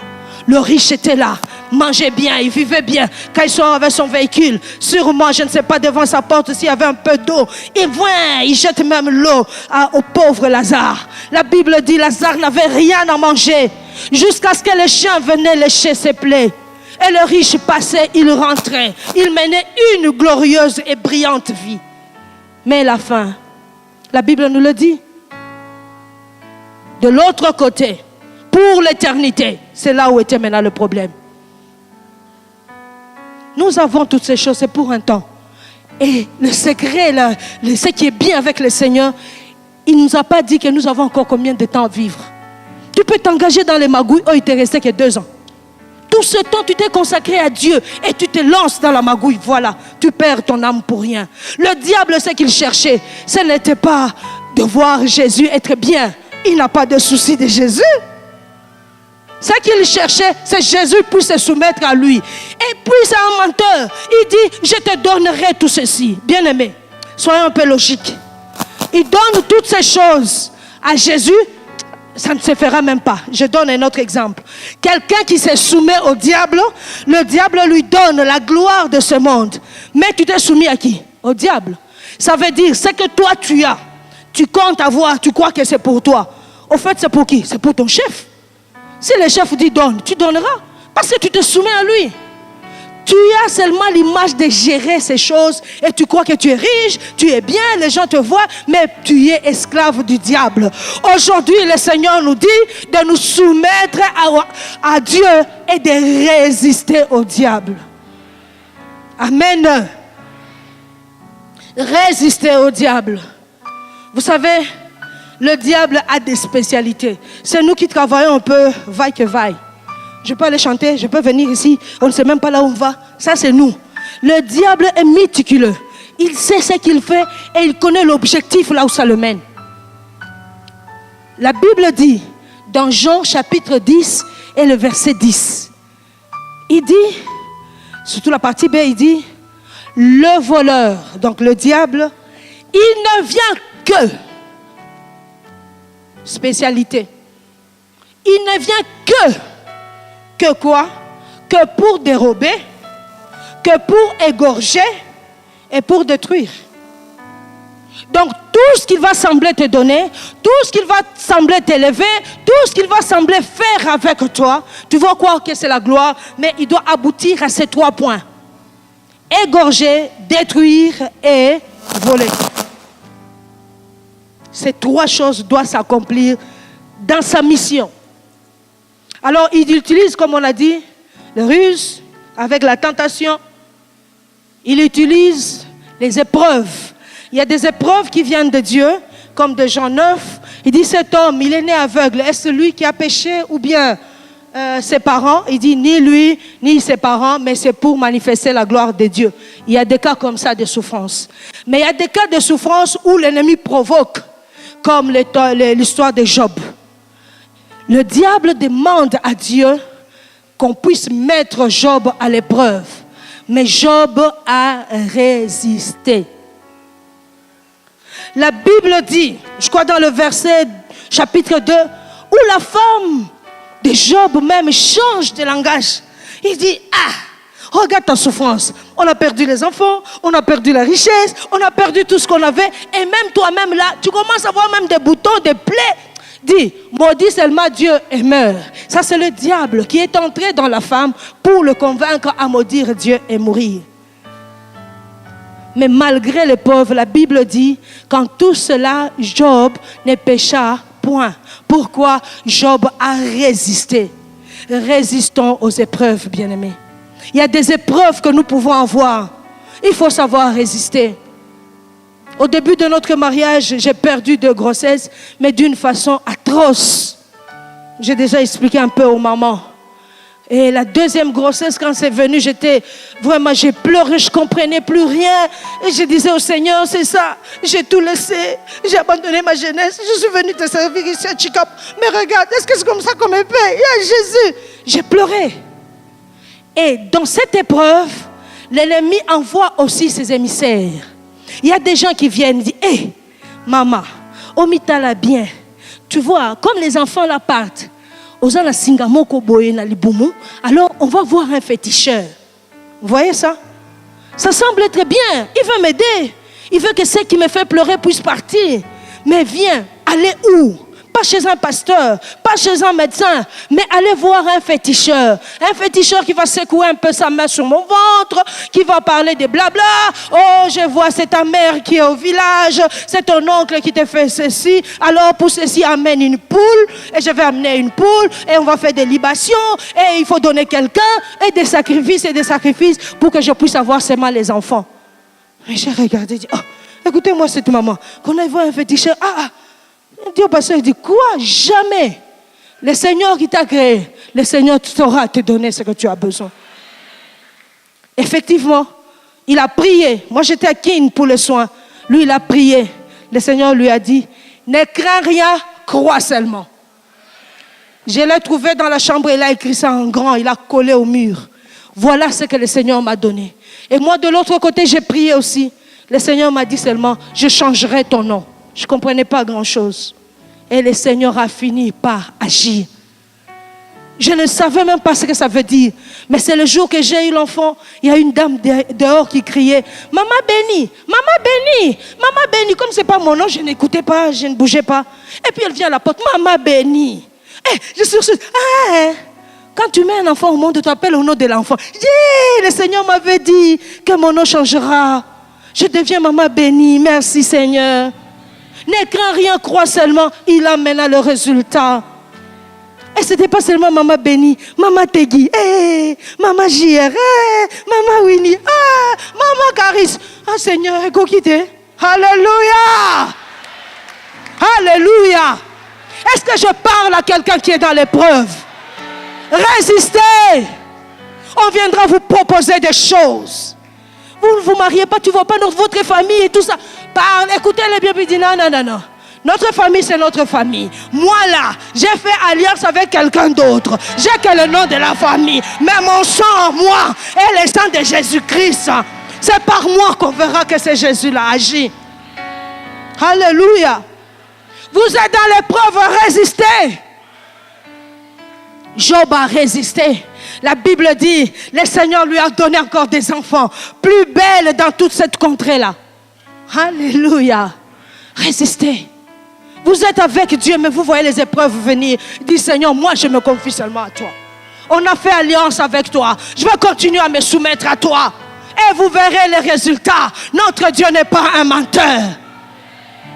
Le riche était là, mangeait bien, il vivait bien. Quand il sort avec son véhicule, sûrement, je ne sais pas, devant sa porte s'il y avait un peu d'eau. Il jette même l'eau au pauvre Lazare. La Bible dit Lazare n'avait rien à manger jusqu'à ce que les chiens venaient lécher ses plaies. Et le riche passait, il rentrait. Il menait une glorieuse et brillante vie. Mais la fin, la Bible nous le dit. De l'autre côté, pour l'éternité, c'est là où était maintenant le problème. Nous avons toutes ces choses, c'est pour un temps. Et le secret, ce qui est bien avec le Seigneur, il ne nous a pas dit que nous avons encore combien de temps à vivre. Tu peux t'engager dans les magouilles, il t'est resté que 2 ans. Tout ce temps, tu t'es consacré à Dieu et tu te lances dans la magouille. Voilà, tu perds ton âme pour rien. Le diable, ce qu'il cherchait, ce n'était pas de voir Jésus être bien. Il n'a pas de souci de Jésus. Ce qu'il cherchait, c'est que Jésus puisse se soumettre à lui. Et puis c'est un menteur. Il dit, je te donnerai tout ceci. Bien-aimé, soyons un peu logiques. Il donne toutes ces choses à Jésus. Ça ne se fera même pas. Je donne un autre exemple. Quelqu'un qui se soumet au diable, le diable lui donne la gloire de ce monde. Mais tu t'es soumis à qui? Au diable. Ça veut dire, ce que toi tu as, tu comptes avoir, tu crois que c'est pour toi. Au fait, c'est pour qui? C'est pour ton chef. Si le chef dit donne, tu donneras. Parce que tu te soumets à lui. Tu as seulement l'image de gérer ces choses et tu crois que tu es riche, tu es bien, les gens te voient, mais tu es esclave du diable. Aujourd'hui, le Seigneur nous dit de nous soumettre à Dieu et de résister au diable. Amen. Résister au diable. Vous savez, le diable a des spécialités. C'est nous qui travaillons un peu vaille que vaille. Je peux aller chanter, je peux venir ici, on ne sait même pas là où on va. Ça, c'est nous. Le diable est méticuleux. Il sait ce qu'il fait et il connaît l'objectif là où ça le mène. La Bible dit, dans Jean chapitre 10 et le verset 10, il dit, surtout la partie B, il dit, le voleur, donc le diable, il ne vient que, spécialité, il ne vient que quoi? Que pour dérober, que pour égorger et pour détruire. Donc tout ce qu'il va sembler te donner, tout ce qu'il va sembler t'élever, tout ce qu'il va sembler faire avec toi, tu vas croire que c'est la gloire, mais il doit aboutir à ces 3 points. Égorger, détruire et voler. Ces 3 choses doivent s'accomplir dans sa mission. Alors, il utilise, comme on l'a dit, les ruses avec la tentation. Il utilise les épreuves. Il y a des épreuves qui viennent de Dieu, comme de Jean 9. Il dit, cet homme, il est né aveugle. Est-ce lui qui a péché ou bien ses parents? Il dit, ni lui, ni ses parents, mais c'est pour manifester la gloire de Dieu. Il y a des cas comme ça de souffrance. Mais il y a des cas de souffrance où l'ennemi provoque, comme l'histoire de Job. Le diable demande à Dieu qu'on puisse mettre Job à l'épreuve. Mais Job a résisté. La Bible dit, je crois dans le verset chapitre 2, où la femme de Job même change de langage. Il dit, regarde ta souffrance. On a perdu les enfants, on a perdu la richesse, on a perdu tout ce qu'on avait. Et même toi-même là, tu commences à voir même des boutons, des plaies. Dis, maudit seulement Dieu et meurt. Ça, c'est le diable qui est entré dans la femme pour le convaincre à maudire Dieu et mourir. Mais malgré les pauvres, la Bible dit, qu'en tout cela, Job ne pécha point. Pourquoi? Job a résisté. Résistons aux épreuves, bien-aimés. Il y a des épreuves que nous pouvons avoir. Il faut savoir résister. Au début de notre mariage, j'ai perdu de grossesse, mais d'une façon atroce. J'ai déjà expliqué un peu aux mamans. Et la deuxième grossesse, quand c'est venu, j'ai pleuré, je ne comprenais plus rien. Et je disais au Seigneur, c'est ça, j'ai tout laissé, j'ai abandonné ma jeunesse, je suis venue te servir ici à Chicap. Mais regarde, est-ce que c'est comme ça qu'on me paye? Il y a Jésus. J'ai pleuré. Et dans cette épreuve, l'ennemi envoie aussi ses émissaires. Il y a des gens qui viennent dire, hé, maman, omitala bien. Tu vois, comme les enfants là partent, alors on va voir un féticheur. Vous voyez ça? Ça semble être bien. Il veut m'aider. Il veut que ce qui me fait pleurer puisse partir. Mais viens, allez où? Pas chez un pasteur, pas chez un médecin, mais allez voir un féticheur. Un féticheur qui va secouer un peu sa main sur mon ventre, qui va parler des blabla. Oh, je vois, c'est ta mère qui est au village, c'est ton oncle qui te fait ceci. Alors pour ceci, amène une poule, et je vais amener une poule, et on va faire des libations, et il faut donner quelqu'un, et des sacrifices pour que je puisse avoir seulement les enfants. Et j'ai regardé, et dit, oh, écoutez-moi cette maman, qu'on aille voir un féticheur. Dieu pasteur, il dit, quoi? Jamais. Le Seigneur qui t'a créé, le Seigneur saura te donner ce que tu as besoin. Effectivement, il a prié. Moi, j'étais à Kin pour le soin. Lui, il a prié. Le Seigneur lui a dit, ne crains rien, crois seulement. Je l'ai trouvé dans la chambre, il a écrit ça en grand, il a collé au mur. Voilà ce que le Seigneur m'a donné. Et moi, de l'autre côté, j'ai prié aussi. Le Seigneur m'a dit seulement, je changerai ton nom. Je ne comprenais pas grand-chose. Et le Seigneur a fini par agir. Je ne savais même pas ce que ça veut dire. Mais c'est le jour que j'ai eu l'enfant. Il y a une dame dehors qui criait, Maman bénie, Maman bénie, Maman bénie. Comme ce n'est pas mon nom, je n'écoutais pas, je ne bougeais pas. Et puis elle vient à la porte, Maman bénie. Je suis sûre, quand tu mets un enfant au monde, tu t'appelles au nom de l'enfant. Le Seigneur m'avait dit que mon nom changera. Je deviens Maman bénie. Merci Seigneur. Ne crains rien, crois seulement. Il a maintenant le résultat. Et ce n'était pas seulement Maman bénie, Maman Tegui, Maman JR, Maman Winnie, Maman Caris. Seigneur, écoutez. Alléluia. Alléluia. Est-ce que je parle à quelqu'un qui est dans l'épreuve? Résistez. On viendra vous proposer des choses. Vous ne vous mariez pas, tu ne vois pas votre famille et tout ça. Parle, écoutez-les bien, puis dis non. Notre famille, c'est notre famille. Moi là, j'ai fait alliance avec quelqu'un d'autre. J'ai que le nom de la famille. Mais mon sang, moi, est le sang de Jésus-Christ. C'est par moi qu'on verra que c'est Jésus-là agit. Alléluia. Vous êtes dans l'épreuve, résistez. Job a résisté. La Bible dit, le Seigneur lui a donné encore des enfants plus belles dans toute cette contrée-là. Alléluia. Résistez. Vous êtes avec Dieu, mais vous voyez les épreuves venir. Dis Seigneur, moi je me confie seulement à toi. On a fait alliance avec toi. Je vais continuer à me soumettre à toi. Et vous verrez les résultats. Notre Dieu n'est pas un menteur.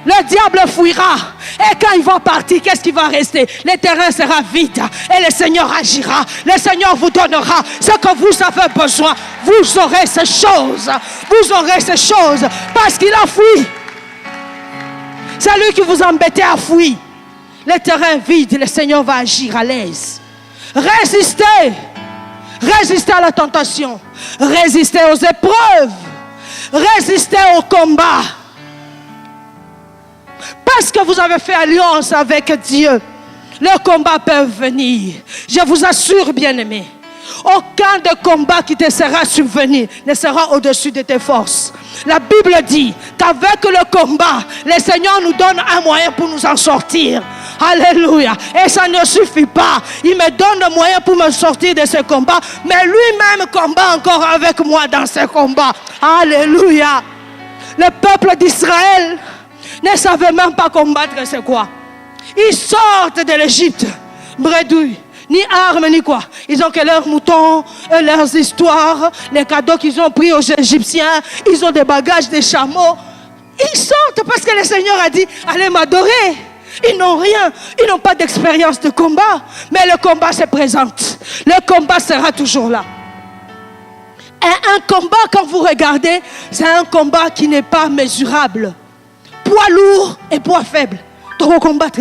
Le diable fuira. Et quand il va partir, qu'est-ce qui va rester? Le terrain sera vide. Et le Seigneur agira. Le Seigneur vous donnera ce que vous avez besoin. Vous aurez ces choses. Vous aurez ces choses. Parce qu'il a fui. C'est lui qui vous embêtait à fuir. Le terrain vide, le Seigneur va agir à l'aise. Résistez. Résistez à la tentation. Résistez aux épreuves. Résistez au combat. Parce que vous avez fait alliance avec Dieu, le combat peut venir. Je vous assure, bien-aimé, aucun de combat qui te sera subvenu ne sera au-dessus de tes forces. La Bible dit qu'avec le combat, le Seigneur nous donne un moyen pour nous en sortir. Alléluia. Et ça ne suffit pas. Il me donne le moyen pour me sortir de ce combat, mais lui-même combat encore avec moi dans ce combat. Alléluia. Le peuple d'Israël ne savaient même pas combattre, c'est quoi? Ils sortent de l'Égypte, bredouille, ni armes, ni quoi. Ils ont que leurs moutons, leurs histoires, les cadeaux qu'ils ont pris aux Égyptiens. Ils ont des bagages, des chameaux. Ils sortent parce que le Seigneur a dit, allez m'adorer. Ils n'ont rien, ils n'ont pas d'expérience de combat. Mais le combat se présente. Le combat sera toujours là. Et un combat, quand vous regardez, c'est un combat qui n'est pas mesurable. Poids lourd et poids faible. Donc, combattre.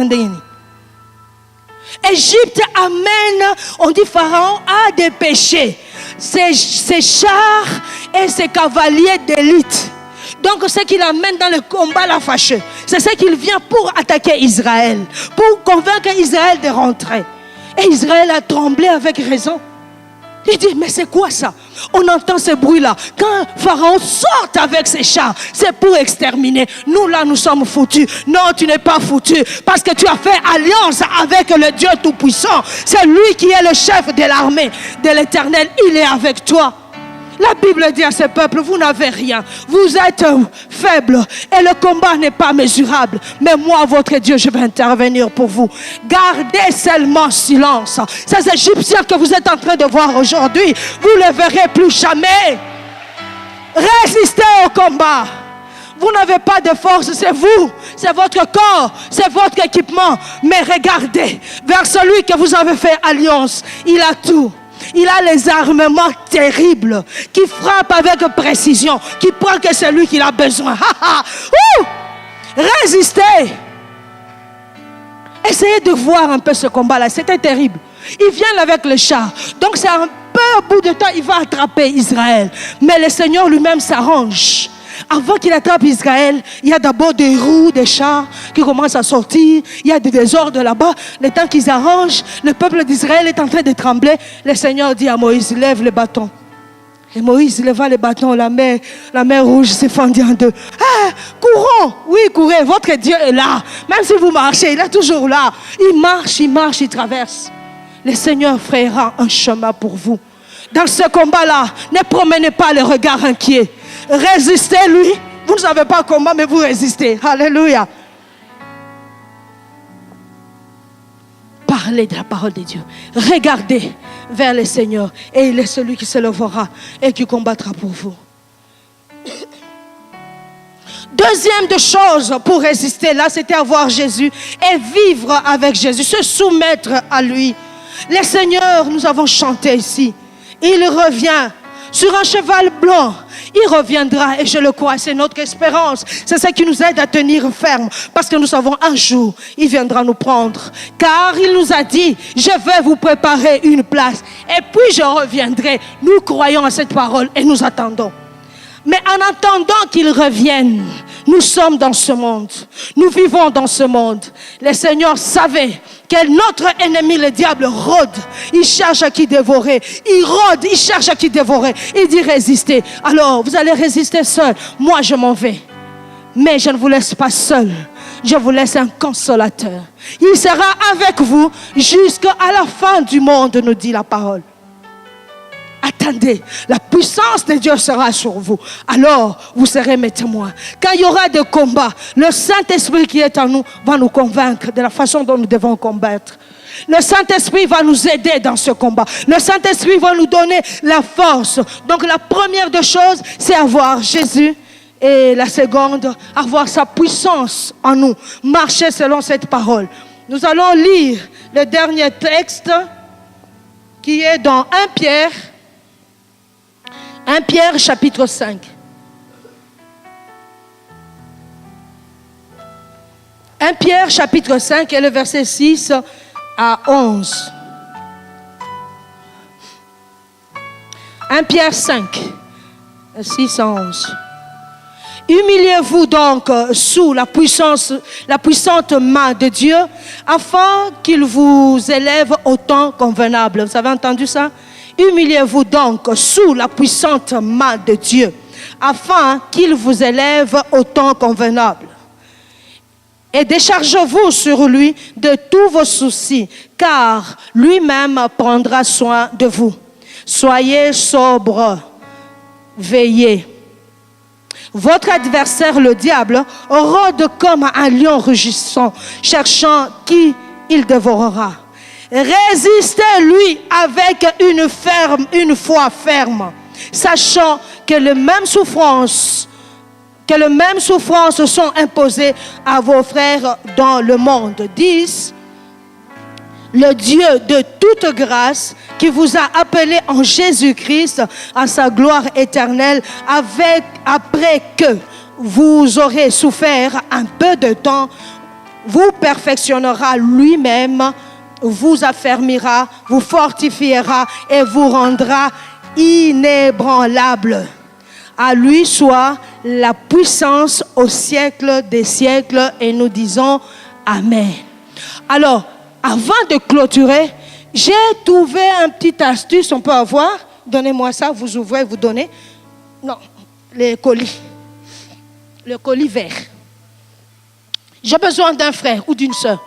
Égypte amène, on dit Pharaon a des péchés. Ses chars et ses cavaliers d'élite. Donc ce qu'il amène dans le combat la fâcheux, c'est ce qu'il vient pour attaquer Israël, pour convaincre Israël de rentrer. Et Israël a tremblé avec raison. Il dit, mais c'est quoi ça? On entend ce bruit-là. Quand Pharaon sort avec ses chars, c'est pour exterminer. Nous, là, nous sommes foutus. Non, tu n'es pas foutu. Parce que tu as fait alliance avec le Dieu Tout-Puissant. C'est lui qui est le chef de l'armée de l'Éternel. Il est avec toi. La Bible dit à ce peuple, vous n'avez rien. Vous êtes faibles et le combat n'est pas mesurable. Mais moi, votre Dieu, je vais intervenir pour vous. Gardez seulement silence. Ces Égyptiens que vous êtes en train de voir aujourd'hui, vous ne les verrez plus jamais. Résistez au combat. Vous n'avez pas de force, c'est vous, c'est votre corps, c'est votre équipement. Mais regardez vers celui que vous avez fait alliance. Il a tout. Il a les armements terribles qui frappent avec précision, qui prend que c'est lui qu'il a besoin. Résistez. Essayez de voir un peu ce combat-là. C'était terrible. Il vient avec le char. Donc c'est un peu au bout de temps, il va attraper Israël. Mais le Seigneur lui-même s'arrange. Avant qu'il attrape Israël, il y a d'abord des roues, des chars qui commencent à sortir. Il y a des désordres là-bas. Le temps qu'ils arrangent, le peuple d'Israël est en train de trembler. Le Seigneur dit à Moïse, lève le bâton. Et Moïse leva le bâton, la mer rouge s'est fendue en deux. Ah, courons, oui, courez, votre Dieu est là. Même si vous marchez, il est toujours là. Il marche, il traverse. Le Seigneur frayera un chemin pour vous. Dans ce combat-là, ne promenez pas le regard inquiet. Résistez lui. Vous ne savez pas comment, mais vous résistez. Alléluia. Parlez de la parole de Dieu. Regardez vers le Seigneur. Et il est celui qui se lèvera et qui combattra pour vous. Deuxième de chose pour résister, là, c'était avoir Jésus et vivre avec Jésus, se soumettre à lui. Le Seigneur, nous avons chanté ici. Il revient sur un cheval blanc. Il reviendra et je le crois, c'est notre espérance. C'est ça qui nous aide à tenir ferme. Parce que nous savons un jour, il viendra nous prendre. Car il nous a dit, je vais vous préparer une place. Et puis je reviendrai. Nous croyons à cette parole et nous attendons. Mais en attendant qu'il revienne, nous sommes dans ce monde. Nous vivons dans ce monde. Le Seigneur savait que notre ennemi, le diable, rôde. Il cherche à qui dévorer. Il rôde, il cherche à qui dévorer. Il dit résister. Alors, vous allez résister seul. Moi, je m'en vais. Mais je ne vous laisse pas seul. Je vous laisse un consolateur. Il sera avec vous jusqu'à la fin du monde, nous dit la parole. Attendez, la puissance de Dieu sera sur vous. Alors, vous serez mes témoins. Quand il y aura des combats, le Saint-Esprit qui est en nous va nous convaincre de la façon dont nous devons combattre. Le Saint-Esprit va nous aider dans ce combat. Le Saint-Esprit va nous donner la force. Donc, la première des choses, c'est avoir Jésus. Et la seconde, avoir sa puissance en nous. Marcher selon cette parole. Nous allons lire le dernier texte qui est dans 1 Pierre. 1 Pierre chapitre 5. 1 Pierre chapitre 5 et le verset 6 à 11. 1 Pierre 5, 6 à 11. Humiliez-vous donc sous la puissante main de Dieu, afin qu'il vous élève au temps convenable. Vous avez entendu ça? Humiliez-vous donc sous la puissante main de Dieu, afin qu'il vous élève au temps convenable. Et déchargez-vous sur lui de tous vos soucis, car lui-même prendra soin de vous. Soyez sobres, veillez. Votre adversaire, le diable, rôde comme un lion rugissant, cherchant qui il dévorera. Résistez-lui avec une foi ferme, sachant que les mêmes souffrances sont imposées à vos frères dans le monde. 10. le Dieu de toute grâce qui vous a appelé en Jésus-Christ à sa gloire éternelle, après que vous aurez souffert un peu de temps, vous perfectionnera lui-même, vous affermira, vous fortifiera et vous rendra inébranlable. À lui soit la puissance au siècle des siècles, et nous disons Amen. Alors, avant de clôturer, j'ai trouvé un petit astuce, on peut avoir. Donnez-moi ça, vous ouvrez, vous donnez. Non, les colis. Le colis vert. J'ai besoin d'un frère ou d'une soeur.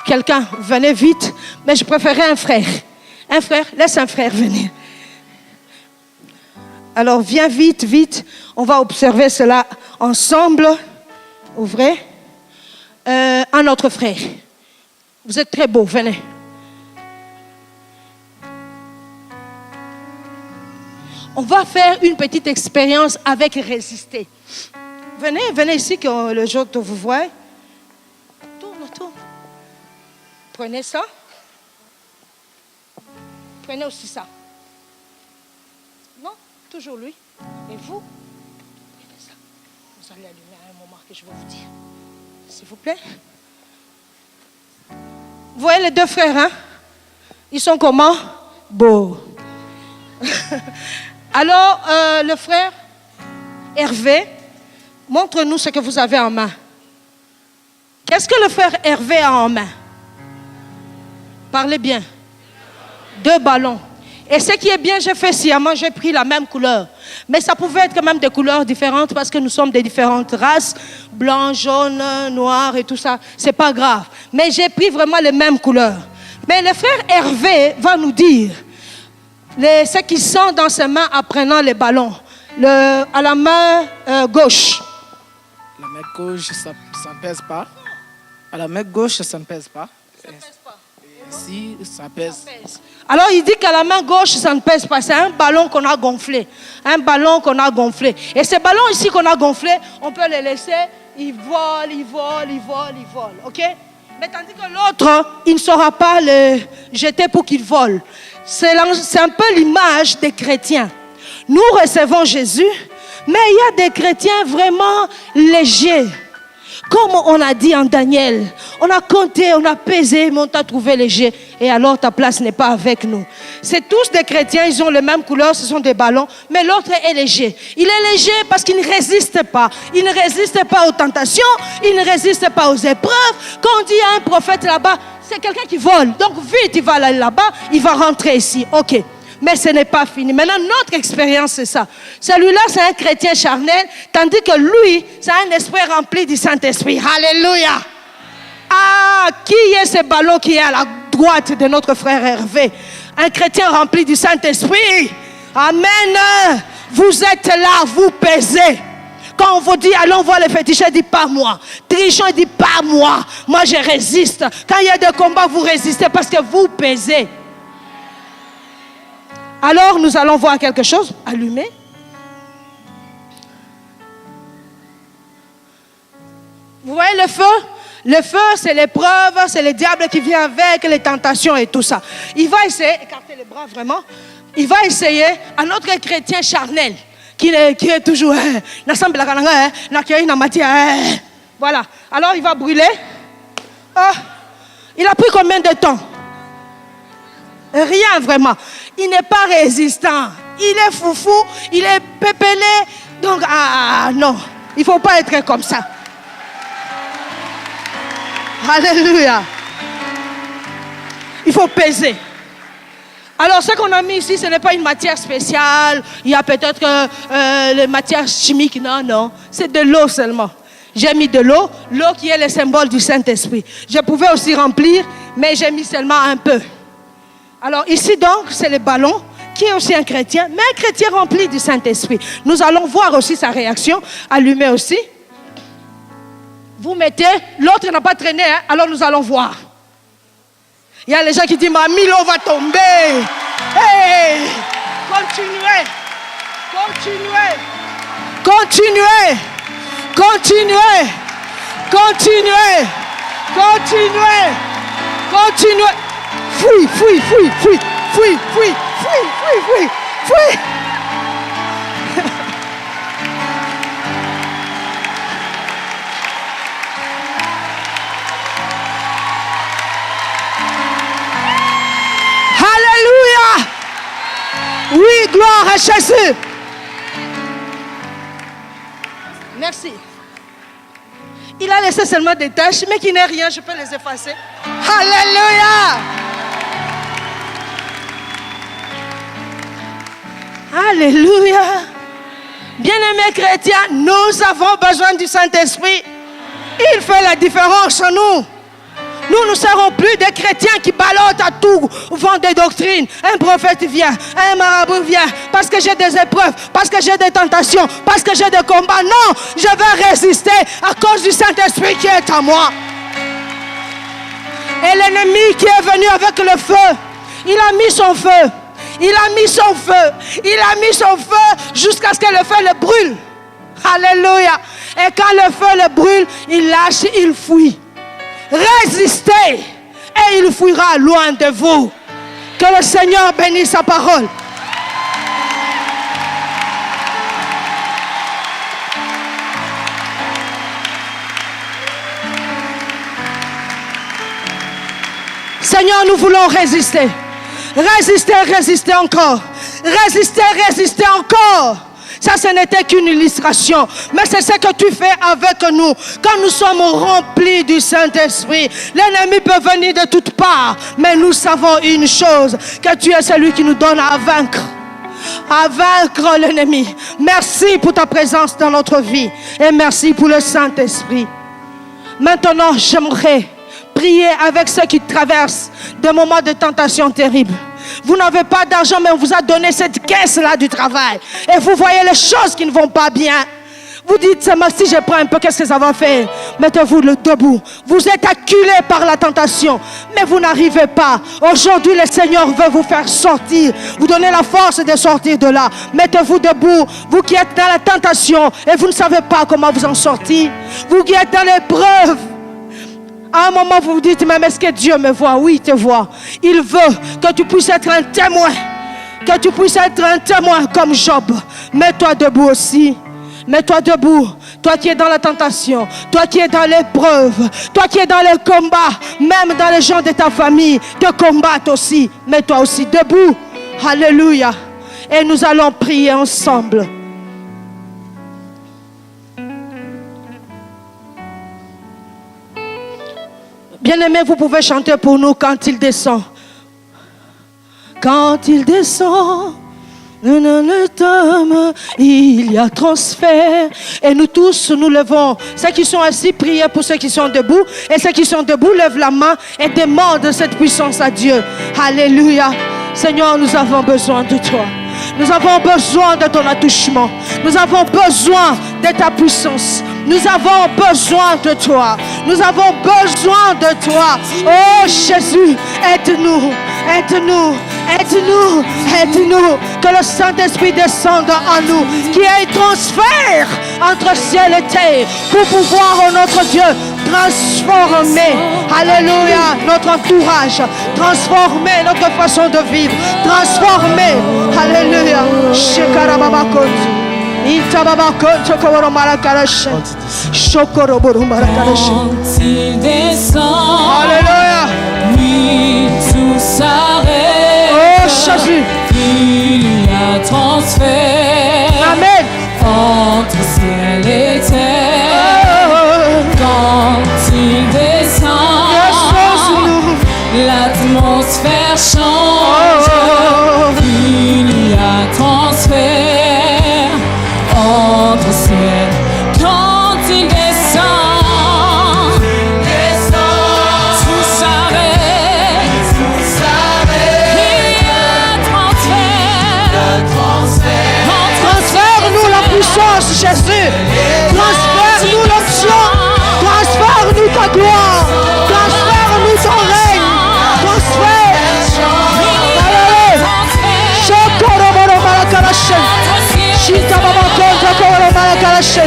Quelqu'un, venez vite, mais je préférais un frère. Un frère, laisse un frère venir. Alors, viens vite, vite. On va observer cela ensemble. Ouvrez. Un autre frère. Vous êtes très beau, venez. On va faire une petite expérience avec résister. Venez ici que le jour que vous voyez. Tourne. Prenez ça. Prenez aussi ça. Non, toujours lui. Et vous, prenez ça. Vous allez allumer à un moment que je vais vous dire. S'il vous plaît. Vous voyez les deux frères, hein? Ils sont comment? Beaux. Alors, le frère Hervé, montre-nous ce que vous avez en main. Qu'est-ce que le frère Hervé a en main? Parlez bien. 2 ballons. Et ce qui est bien, j'ai fait sciemment, j'ai pris la même couleur. Mais ça pouvait être quand même des couleurs différentes parce que nous sommes de différentes races, blanc, jaune, noir et tout ça. C'est pas grave. Mais j'ai pris vraiment les mêmes couleurs. Mais le frère Hervé va nous dire ce qui sent dans ses mains en prenant les ballons. À la main gauche. La main gauche, ça ne pèse pas. À la main gauche, ça ne pèse pas. Ça ne pèse pas. Si, ça pèse. Alors il dit qu'à la main gauche, ça ne pèse pas. C'est un ballon qu'on a gonflé. Un ballon qu'on a gonflé. Et ces ballons ici qu'on a gonflés, on peut les laisser. Ils volent. OK? Mais tandis que l'autre, il ne saura pas le jeter pour qu'il vole. C'est un peu l'image des chrétiens. Nous recevons Jésus, mais il y a des chrétiens vraiment légers. Comme on a dit en Daniel, on a compté, on a pesé, mais on t'a trouvé léger. Et alors ta place n'est pas avec nous. C'est tous des chrétiens, ils ont les mêmes couleurs, ce sont des ballons. Mais l'autre est léger. Il est léger parce qu'il ne résiste pas. Il ne résiste pas aux tentations, il ne résiste pas aux épreuves. Quand on dit à un prophète là-bas, c'est quelqu'un qui vole. Donc vite, il va aller là-bas, il va rentrer ici. OK. Mais ce n'est pas fini. Maintenant, notre expérience, c'est ça. Celui-là, c'est un chrétien charnel, tandis que lui, c'est un esprit rempli du Saint-Esprit. Alléluia. Ah, qui est ce ballon qui est à la droite de notre frère Hervé? Un chrétien rempli du Saint-Esprit. Amen. Vous êtes là, vous pesez. Quand on vous dit, allons voir les féticheurs, il dit pas moi. Trichon, il dit pas moi. Moi, je résiste. Quand il y a des combats, vous résistez parce que vous pesez. Alors, nous allons voir quelque chose. Allumé. Vous voyez le feu? Le feu, c'est l'épreuve, c'est le diable qui vient avec, les tentations et tout ça. Il va essayer, écartez les bras vraiment, il va essayer à notre chrétien charnel, qui est toujours, voilà. Alors, il va brûler. Il a pris combien de temps? Rien vraiment. Il n'est pas résistant. Il est foufou, il est pépélé. Donc, non, il ne faut pas être comme ça. Alléluia. Il faut peser. Alors, ce qu'on a mis ici, ce n'est pas une matière spéciale. Il y a peut-être les matières chimiques. Non. C'est de l'eau seulement. J'ai mis de l'eau qui est le symbole du Saint-Esprit. Je pouvais aussi remplir, mais j'ai mis seulement un peu. Alors ici donc, c'est le ballon qui est aussi un chrétien, mais un chrétien rempli du Saint-Esprit. Nous allons voir aussi sa réaction, allumée aussi. Vous mettez, l'autre n'a pas traîné, hein? Alors nous allons voir. Il y a les gens qui disent, Mamie, l'eau va tomber. Hey! Continuez. Fouille, fouille, fouille, fouille, fouille, fouille, fouille, fouille, fouille, fouille. Alléluia. Oui, gloire à Jésus. Merci. Il a laissé seulement des taches, mais qui n'est rien, je peux les effacer. Alléluia. Alléluia. Bien-aimés chrétiens, nous avons besoin du Saint-Esprit. Il fait la différence en nous. Nous ne serons plus des chrétiens qui ballottent à tout vent des doctrines. Un prophète vient, un marabout vient, parce que j'ai des épreuves, parce que j'ai des tentations, parce que j'ai des combats. Non, je vais résister à cause du Saint-Esprit qui est en moi. Et l'ennemi qui est venu avec le feu, il a mis son feu. Il a mis son feu. Il a mis son feu jusqu'à ce que le feu le brûle. Alléluia. Et quand le feu le brûle, il lâche, il fuit. Résistez et il fuira loin de vous. Que le Seigneur bénisse sa parole. Seigneur, nous voulons résister. Résister, résister encore. Résister, résister encore. Ça, ce n'était qu'une illustration. Mais c'est ce que tu fais avec nous. Quand nous sommes remplis du Saint-Esprit, l'ennemi peut venir de toutes parts. Mais nous savons une chose, que tu es celui qui nous donne à vaincre. À vaincre l'ennemi. Merci pour ta présence dans notre vie. Et merci pour le Saint-Esprit. Maintenant, j'aimerais prier avec ceux qui traversent des moments de tentation terribles. Vous n'avez pas d'argent, mais on vous a donné cette caisse-là du travail. Et vous voyez les choses qui ne vont pas bien. Vous dites, si je prends un peu, qu'est-ce que ça va faire? Mettez-vous debout. Vous êtes acculé par la tentation, mais vous n'arrivez pas. Aujourd'hui, le Seigneur veut vous faire sortir. Vous donner la force de sortir de là. Mettez-vous debout. Vous qui êtes dans la tentation et vous ne savez pas comment vous en sortir. Vous qui êtes dans l'épreuve. À un moment, vous vous dites, mais est-ce que Dieu me voit? Oui, il te voit. Il veut que tu puisses être un témoin. Que tu puisses être un témoin comme Job. Mets-toi debout aussi. Mets-toi debout. Toi qui es dans la tentation. Toi qui es dans l'épreuve. Toi qui es dans les combats. Même dans les gens de ta famille te combattent aussi. Mets-toi aussi debout. Alléluia. Et nous allons prier ensemble. Bien-aimés, vous pouvez chanter pour nous quand il descend. Quand il descend, il y a transfert. Et nous tous, nous levons. Ceux qui sont assis, priez pour ceux qui sont debout. Et ceux qui sont debout, lèvent la main et demandent cette puissance à Dieu. Alléluia. Seigneur, nous avons besoin de toi. Nous avons besoin de ton attouchement. Nous avons besoin de ta puissance. Nous avons besoin de toi. Nous avons besoin de toi. Oh Jésus, aide-nous, aide-nous, aide-nous, aide-nous. Que le Saint-Esprit descende en nous. Qu'il y ait un transfert entre ciel et terre pour pouvoir, oh notre Dieu, transformer, alléluia, notre entourage, transformer notre façon de vivre, transformer, alléluia. Quand il descend, alléluia, oui, tout s'arrête. Oh Jésus, Il y a transfert amen, entre ciel et terre. Quand il descend, l'atmosphère change. Il y a transfert entre ciel. Quand il descend, tout s'arrête. Il y a transfert. transfère-nous la puissance, Jésus. Transfère-nous l'onction. Transfère-nous ta gloire. Transfère-nous ton règne. Transfère. Shita baba kontra koro malakalashe.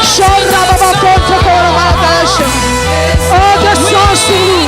Shonda baba kontra koro malakalashe. Oh, descends sur nous.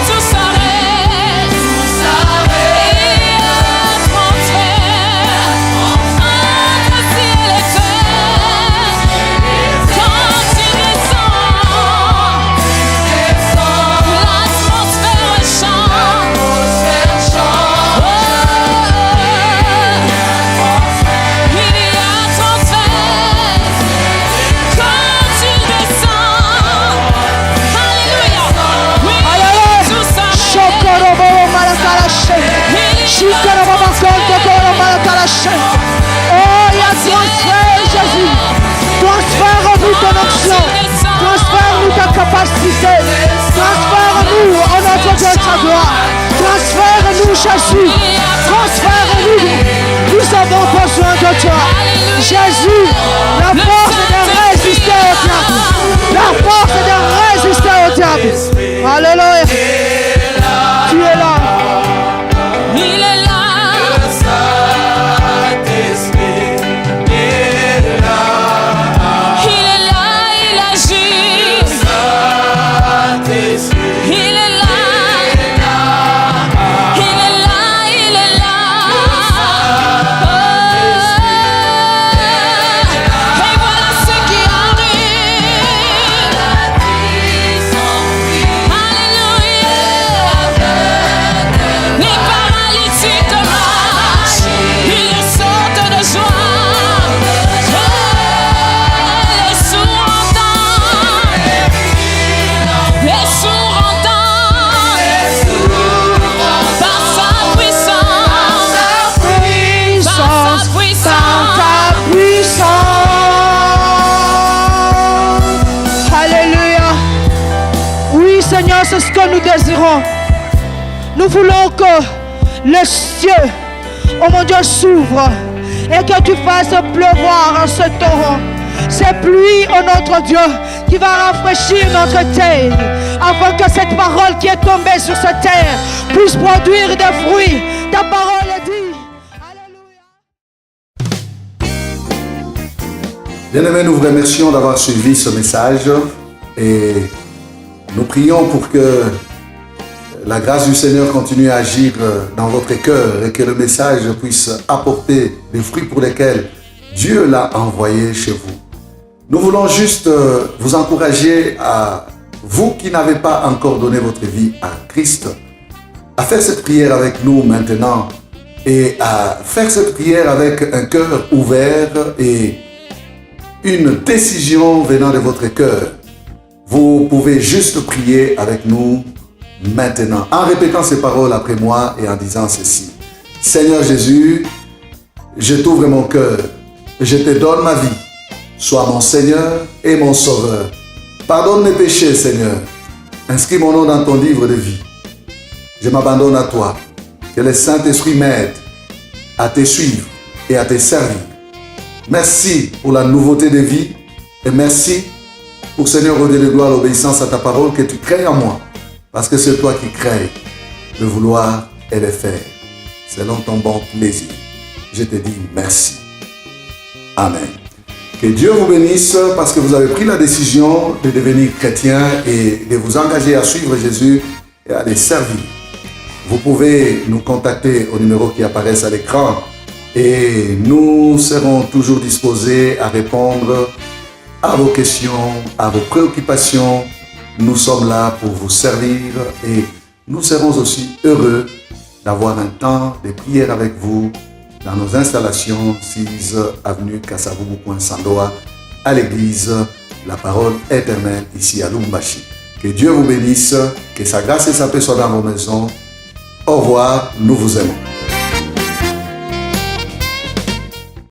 Oh, il y a transfert, Jésus. Transfère-nous ton onction. Transfère-nous ta capacité. Transfère-nous en notre Dieu de sa gloire. Transfère-nous, Jésus. Transfère-nous. Nous avons besoin de toi. Jésus, la force de résister au diable. La force de résister au diable. Alléluia. Tu es là. Il est là. C'est ce que nous désirons. Nous voulons que le ciel, oh mon Dieu, s'ouvre et que tu fasses pleuvoir en ce torrent. C'est pluie, oh notre Dieu, qui va rafraîchir notre terre, afin que cette parole qui est tombée sur cette terre puisse produire des fruits. Ta parole est dit. Alléluia. Bien-aimés, nous vous remercions d'avoir suivi ce message et nous prions pour que la grâce du Seigneur continue à agir dans votre cœur et que le message puisse apporter les fruits pour lesquels Dieu l'a envoyé chez vous. Nous voulons juste vous encourager à vous qui n'avez pas encore donné votre vie à Christ, à faire cette prière avec nous maintenant et à faire cette prière avec un cœur ouvert et une décision venant de votre cœur. Vous pouvez juste prier avec nous maintenant, en répétant ces paroles après moi et en disant ceci. Seigneur Jésus, je t'ouvre mon cœur, je te donne ma vie. Sois mon Seigneur et mon Sauveur. Pardonne mes péchés, Seigneur. Inscris mon nom dans ton livre de vie. Je m'abandonne à toi. Que le Saint-Esprit m'aide à te suivre et à te servir. Merci pour la nouveauté de vie et merci pour, Seigneur, au Dieu de gloire, l'obéissance à ta parole que tu crées en moi. Parce que c'est toi qui crées le vouloir et le faire. Selon ton bon plaisir. Je te dis merci. Amen. Que Dieu vous bénisse parce que vous avez pris la décision de devenir chrétien et de vous engager à suivre Jésus et à les servir. Vous pouvez nous contacter au numéro qui apparaît à l'écran et nous serons toujours disposés à répondre à vos questions, à vos préoccupations. Nous sommes là pour vous servir et nous serons aussi heureux d'avoir un temps de prière avec vous dans nos installations 6 avenue Kasavubu, Sandoa, à l'église La Parole Éternelle ici à Lumbashi. Que Dieu vous bénisse, que sa grâce et sa paix soient dans vos maisons. Au revoir, nous vous aimons.